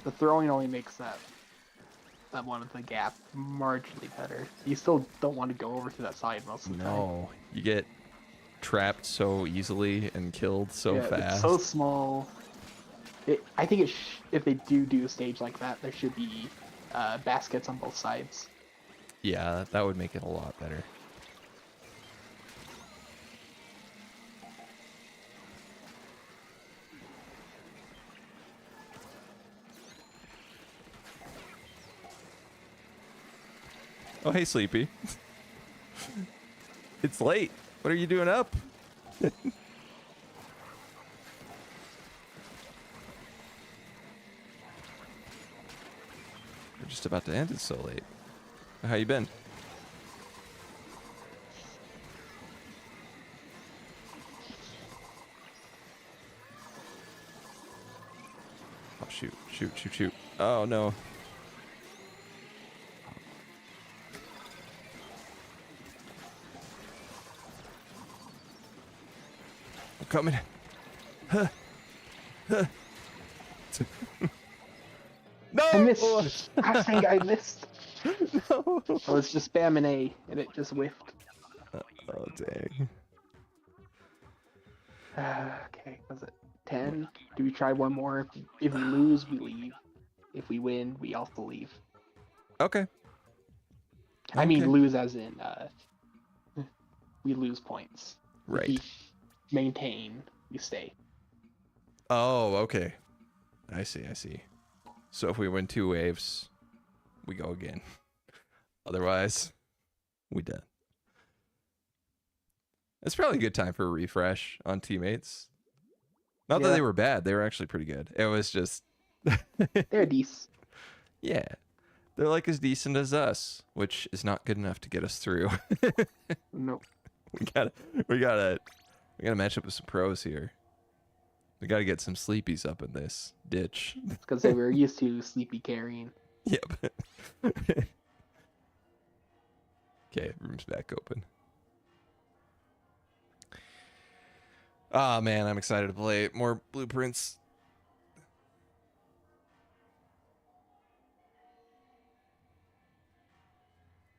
The throwing only makes that that one with the gap marginally better. You still don't want to go over to that side most of the time. No, you get trapped so easily and killed so Yeah, fast. it's so small. I think if they do a stage like that, there should be baskets on both sides. Yeah, that would make it a lot better. Oh, hey, Sleepy. It's late. What are you doing up? We're just about to end. It's so late. How you been? Oh, shoot, shoot, shoot, shoot. Oh, no. I'm coming. Huh. Huh. No! I missed. I think I missed. No. I was just spamming A, and it just whiffed. Oh, dang. Okay, was it 10? Do we try one more? If we lose, we leave. If we win, we also leave. Okay. I mean, Okay. lose as in we lose points. Right. If we maintain, we stay. Oh, okay. I see, I see. So if we win 2 waves, we go again. Otherwise, we dead. It's probably a good time for a refresh on teammates. Not that Yeah. they were bad. They were actually pretty good. It was just... They're decent. Yeah. They're like as decent as us, which is not good enough to get us through. Nope. We gotta match up with some pros here. We gotta get some sleepies up in this ditch. It's because they were used to Sleepy carrying. Yep. Okay, room's back open. Ah, man, I'm excited to play more blueprints.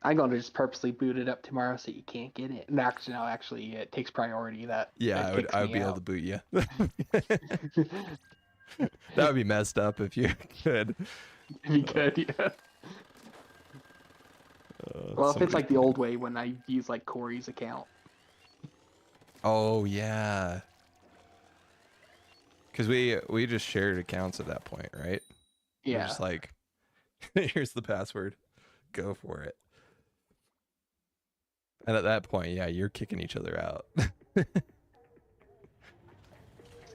I'm going to just purposely boot it up tomorrow so you can't get it. And actually, no, it takes priority. Yeah, that I would be able to boot you. That would be messed up if you could. If you could, yeah. Well, if it's like the old way when I use like Corey's account. Oh yeah. Because we just shared accounts at that point, right? We're Yeah. just like, here's the password, go for it. And at that point, yeah, you're kicking each other out. See,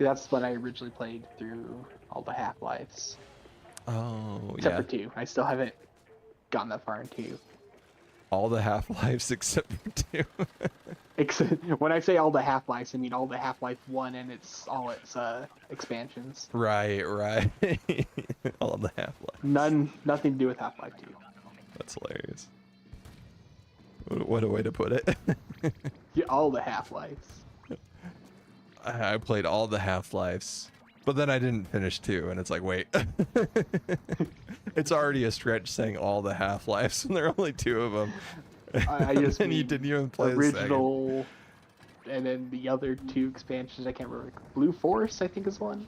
that's when I originally played through all the Half-Lives. Oh, Except yeah. for 2. I still haven't gotten that far in 2. All the Half-Lives except for 2. When I say all the Half-Lives, I mean all the Half-Life 1 and all its expansions. Right. All the Half-Lives. Nothing to do with Half-Life 2. That's hilarious. What a way to put it. Yeah, all the Half-Lives. I played all the Half-Lives, but then I didn't finish 2, and it's like, wait. It's already a stretch saying all the Half-Lives, and there are only 2 of them. I just and you mean didn't even play original, and then the other 2 expansions I can't remember. Blue Force, I think, is one,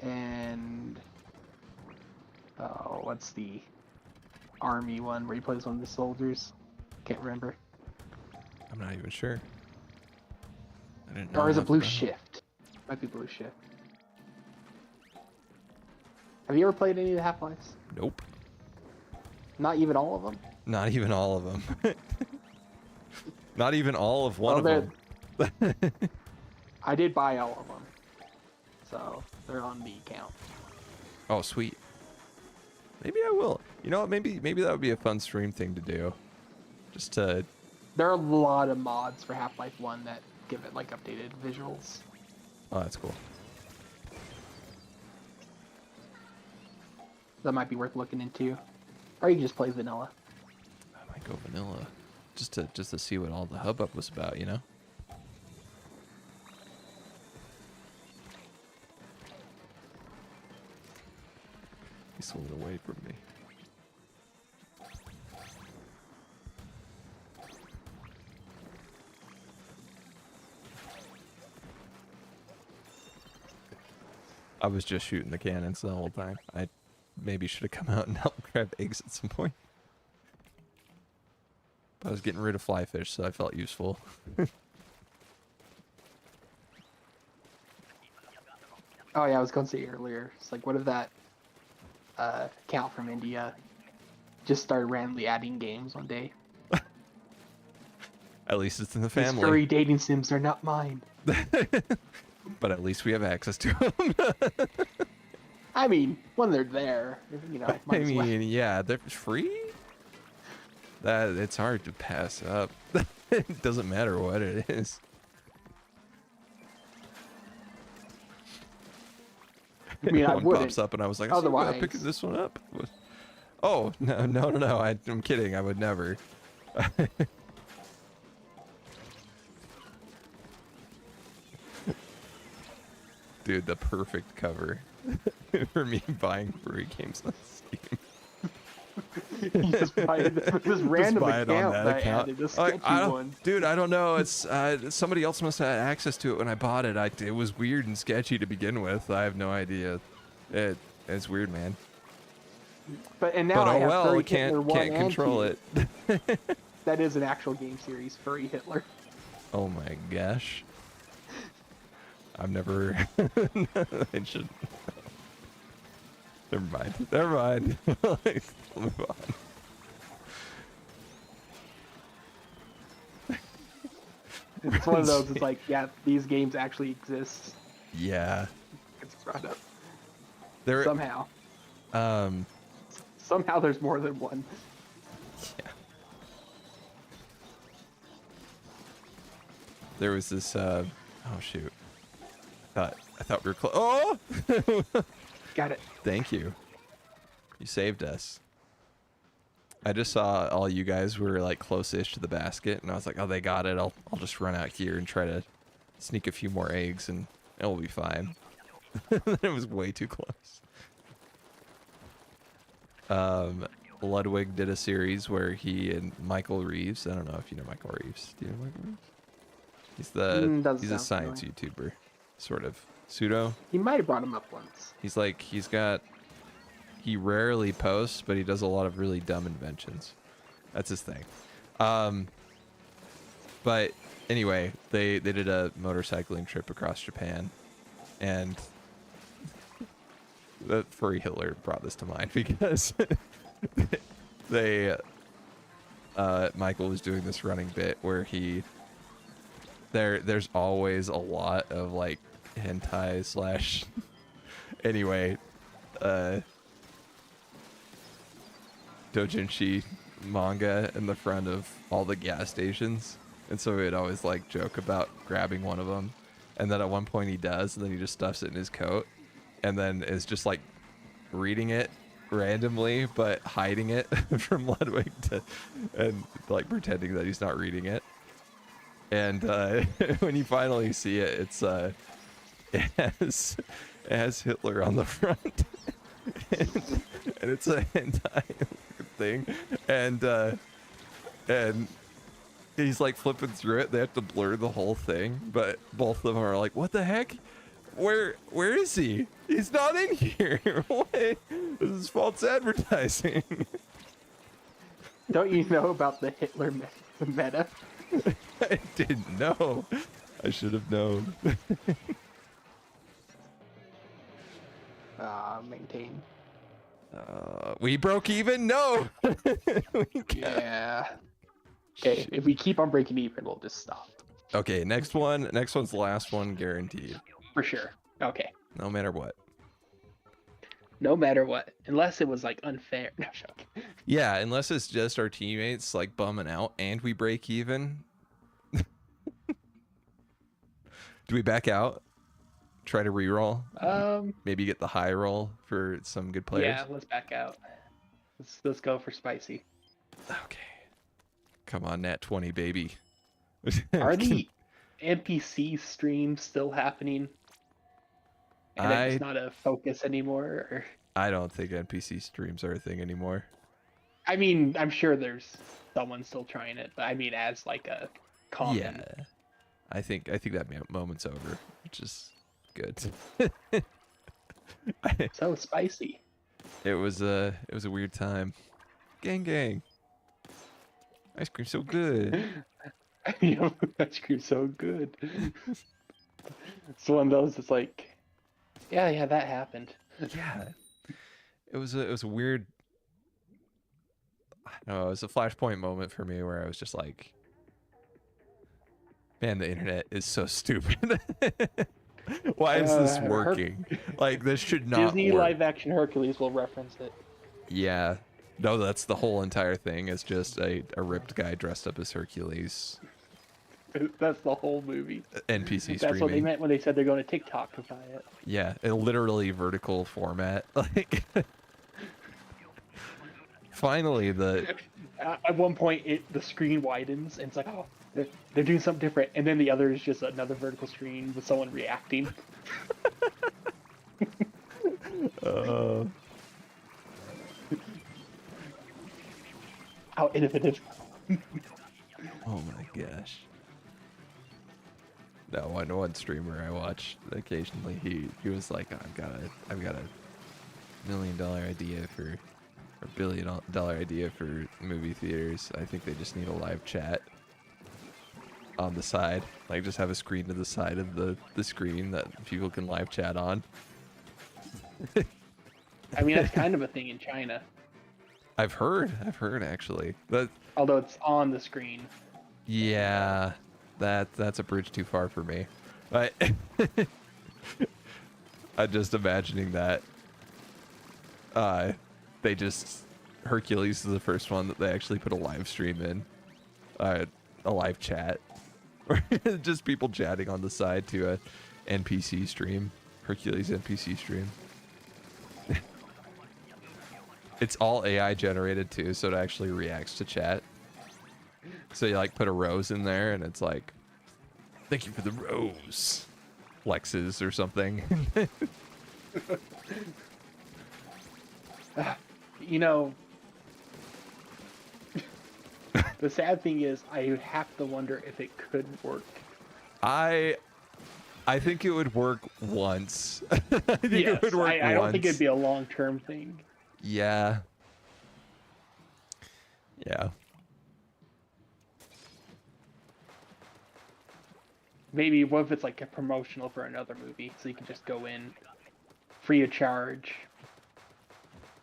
and what's the army one where he plays one of the soldiers? Can't remember. I'm not even sure. I didn't know. Or is it enough Blue about Shift? Might be Blue Shift. Have you ever played any of the Half-Lives? Nope. Not even all of them? Not even all of them. Not even all of one of them. I did buy all of them. So, they're on the account. Oh, sweet. Maybe I will. You know what? Maybe that would be a fun stream thing to do. Just to... There are a lot of mods for Half-Life 1 that give it, like, updated visuals. Oh, that's cool. That might be worth looking into. Or you can just play vanilla. I might go vanilla. Just to see what all the hubbub was about, you know? He's a little away from me. I was just shooting the cannons the whole time. I maybe should have come out and helped grab eggs at some point. But I was getting rid of fly fish, so I felt useful. Oh yeah, I was going to say earlier. It's like, what if that account from India just started randomly adding games one day? At least it's in the These family. furry dating sims are not mine. But at least we have access to them. I mean, when they're there, you know, might I as well. mean, yeah, they're free? It's hard to pass up. It doesn't matter what it is. I mean, I One wouldn't. pops up and I was like, I Otherwise, picking this one up. Oh, no. I'm kidding. I would never. Dude, the perfect cover for me buying furry games on Steam. you just buy this random buy it on account that that account. added a sketchy one. Dude, I don't know. It's somebody else must have had access to it when I bought it. It was weird and sketchy to begin with. I have no idea. It's weird, man. But now I have Furry can't Hitler 1 and control 2. it. That is an actual game series, Furry Hitler. Oh my gosh. I've never. I should. Never mind. Let's move on. It's one of those. It's like, yeah, these games actually exist. Yeah. It's brought up There. somehow. Somehow there's more than one. Yeah. There was this. Oh shoot. I thought we were close. Oh. Got it. Thank you. You saved us. I just saw all you guys were like close-ish to the basket, and I was like, "Oh, they got it. I'll just run out here and try to sneak a few more eggs, and it'll be fine." It was way too close. Ludwig did a series where he and Michael Reeves. I don't know if you know Michael Reeves. Do you know Michael Reeves? He's a science YouTuber, sort of pseudo. He might have brought him up once. He rarely posts, but he does a lot of really dumb inventions. That's his thing. But anyway, they did a motorcycling trip across Japan, and the furry Hitler brought this to mind because Michael was doing this running bit where there's always a lot of like hentai slash anyway doujinshi manga in the front of all the gas stations, and so we'd always like joke about grabbing one of them, and then at one point he does, and then he just stuffs it in his coat, and then is just like reading it randomly but hiding it from Ludwig and like pretending that he's not reading it. And when you finally see it, it has Hitler on the front, and it's a hentai thing, and he's like flipping through it. They have to blur the whole thing, but both of them are like, "What the heck? Where is he? He's not in here. What? This is false advertising." Don't you know about the Hitler meta? I didn't know. I should have known. Maintain. We broke even? No. Yeah. Okay, if we keep on breaking even, we'll just stop. Okay, next one's the last one, guaranteed. For sure. Okay. No matter what. No matter what. Unless it was like unfair. No, joking. Yeah, unless it's just our teammates like bumming out and we break even. Do we back out? Try to reroll? Maybe get the high roll for some good players? Yeah, let's back out. Let's go for spicy. Okay. Come on, Nat 20, baby. Are the NPC streams still happening? And it's not a focus anymore? Or... I don't think NPC streams are a thing anymore. I mean, I'm sure there's someone still trying it, but I mean as like a common. Yeah. I think that moment's over, which is good. So spicy. It was a weird time. Gang gang. Ice cream so good. Yeah, ice cream's so good. It's one of those. It's like, yeah, that happened. Yeah. It was a weird, I don't know, it was a flashpoint moment for me where I was just like, man, the internet is so stupid. Why is this working? Like, this should not Disney work. live action Hercules will reference it. Yeah. No, that's the whole entire thing. Is just a ripped guy dressed up as Hercules. That's the whole movie. NPC That's what they streaming. meant when they said they're going to TikTok to buy it. Yeah, a literally vertical format. Like, finally, the At one point, the screen widens, and it's like, oh, they're doing something different. And then the other is just another vertical screen with someone reacting. uh, How innovative. oh my gosh. No, one streamer I watch occasionally, he was like, I've got a $1 million idea for, or $1 billion idea for movie theaters. I think they just need a live chat on the side. Like, just have a screen to the side of the screen that people can live chat on. I mean, that's kind of a thing in China. I've heard actually. But Although it's on the screen. yeah, that's a bridge too far for me. But I'm just imagining that they just, Hercules is the first one that they actually put a live stream in. A live chat. Or just people chatting on the side to a NPC stream. Hercules NPC stream. It's all AI generated too, so it actually reacts to chat. So you like put a rose in there and it's like, thank you for the rose. Flexes or something. You know, the sad thing is, I have to wonder if it could work. I think it would work once. I think Yes, it would work I don't think once. it'd be a long-term thing. Yeah. Yeah. Maybe what if it's like a promotional for another movie, so you can just go in free of charge,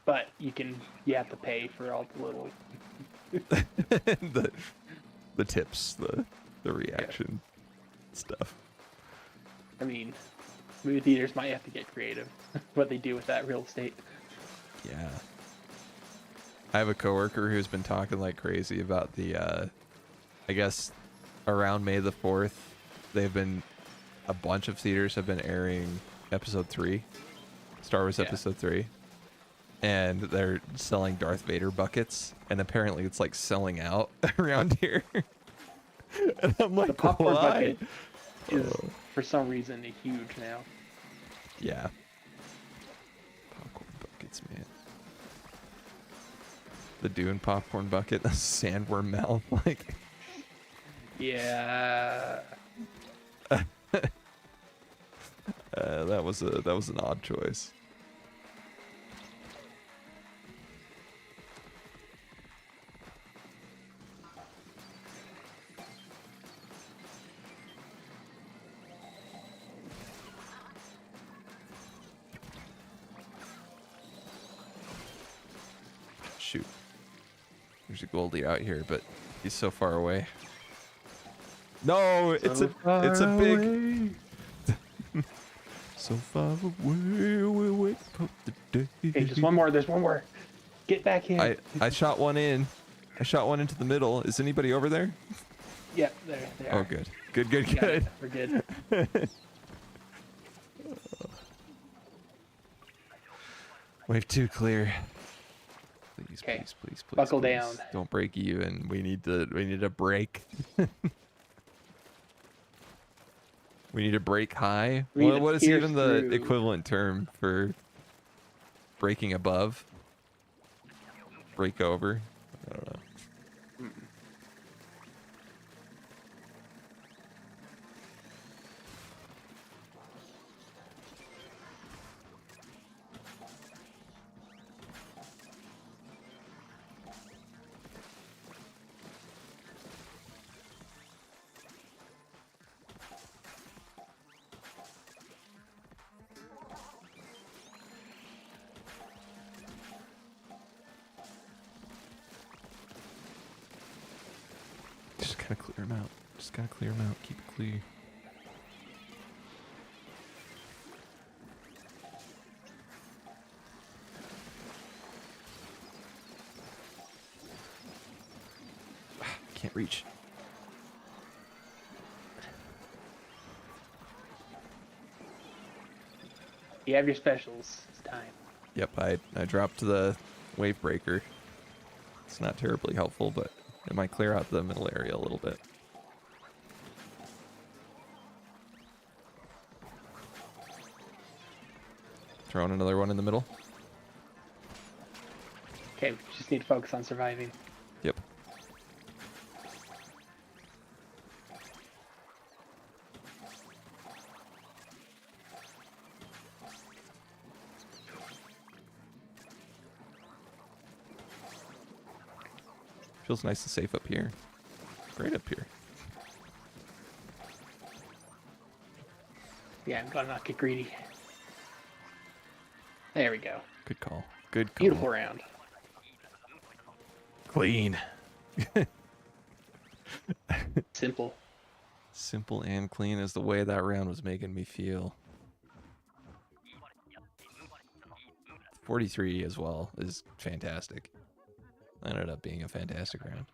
but you have to pay for all the little the tips, the reaction stuff. I mean, movie theaters might have to get creative what they do with that real estate. Yeah. I have a coworker who's been talking like crazy about the I guess around May the 4th, a bunch of theaters have been airing episode 3, Star Wars episode 3. And they're selling Darth Vader buckets, and apparently it's like selling out around here. And I'm like, The popcorn why? bucket is, for some reason, huge now. Yeah. Popcorn buckets, man. The Dune popcorn bucket, the sandworm mouth, like. Yeah. That was an odd choice. Shoot. There's a Goldie out here, but he's so far away. No, it's a big. So far away, we wait for the day. Okay, just one more. There's one more. Get back here. I shot one in. I shot one into the middle. Is anybody over there? Yeah, there they are. Oh, good. Good. Got it. We're good. Wave 2 clear. Please, Okay. please. Buckle please. down. Don't break even. We need a break. We need a break high. We need Well, to what is pierce even the through. equivalent term for breaking above? Break over? I don't know. gotta clear them out. Just gotta clear them out. Keep it clear. Can't reach. You have your specials. It's time. Yep, I dropped the wave breaker. It's not terribly helpful, but it might clear out the middle area a little bit. Throwing another one in the middle. Okay, we just need to focus on surviving. Yep. Feels nice and safe up here. Great up here. Yeah, I'm gonna not get greedy. There we go. Good call. Good call. Beautiful round. Clean. Simple. Simple and clean is the way that round was making me feel. 43 as well is fantastic. Ended up being a fantastic round.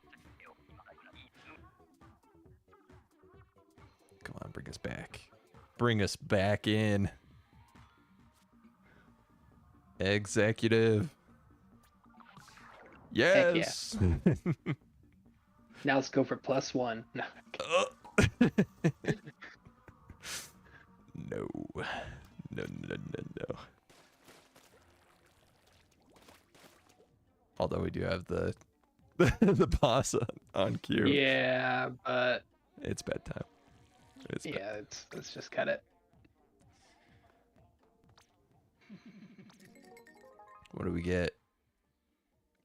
Come on, bring us back. Bring us back in. Executive. Yes. Yeah. Now let's go for +1. No. No. No. Although we do have the the boss on cue. Yeah, but It's bedtime. yeah, let's just cut it. What do we get?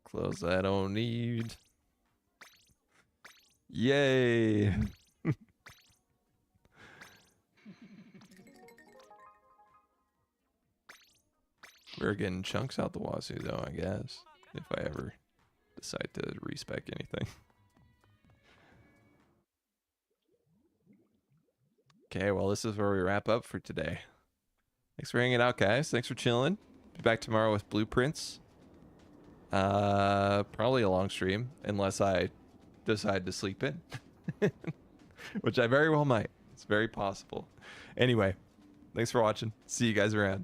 Clothes I don't need. Yay! We're getting chunks out the wazoo though, I guess. If I ever decide to respec anything. Okay, well this is where we wrap up for today. Thanks for hanging out, guys. Thanks for chilling. Be back tomorrow with blueprints. Probably a long stream, unless I decide to sleep in. Which I very well might. It's very possible. Anyway, thanks for watching. See you guys around.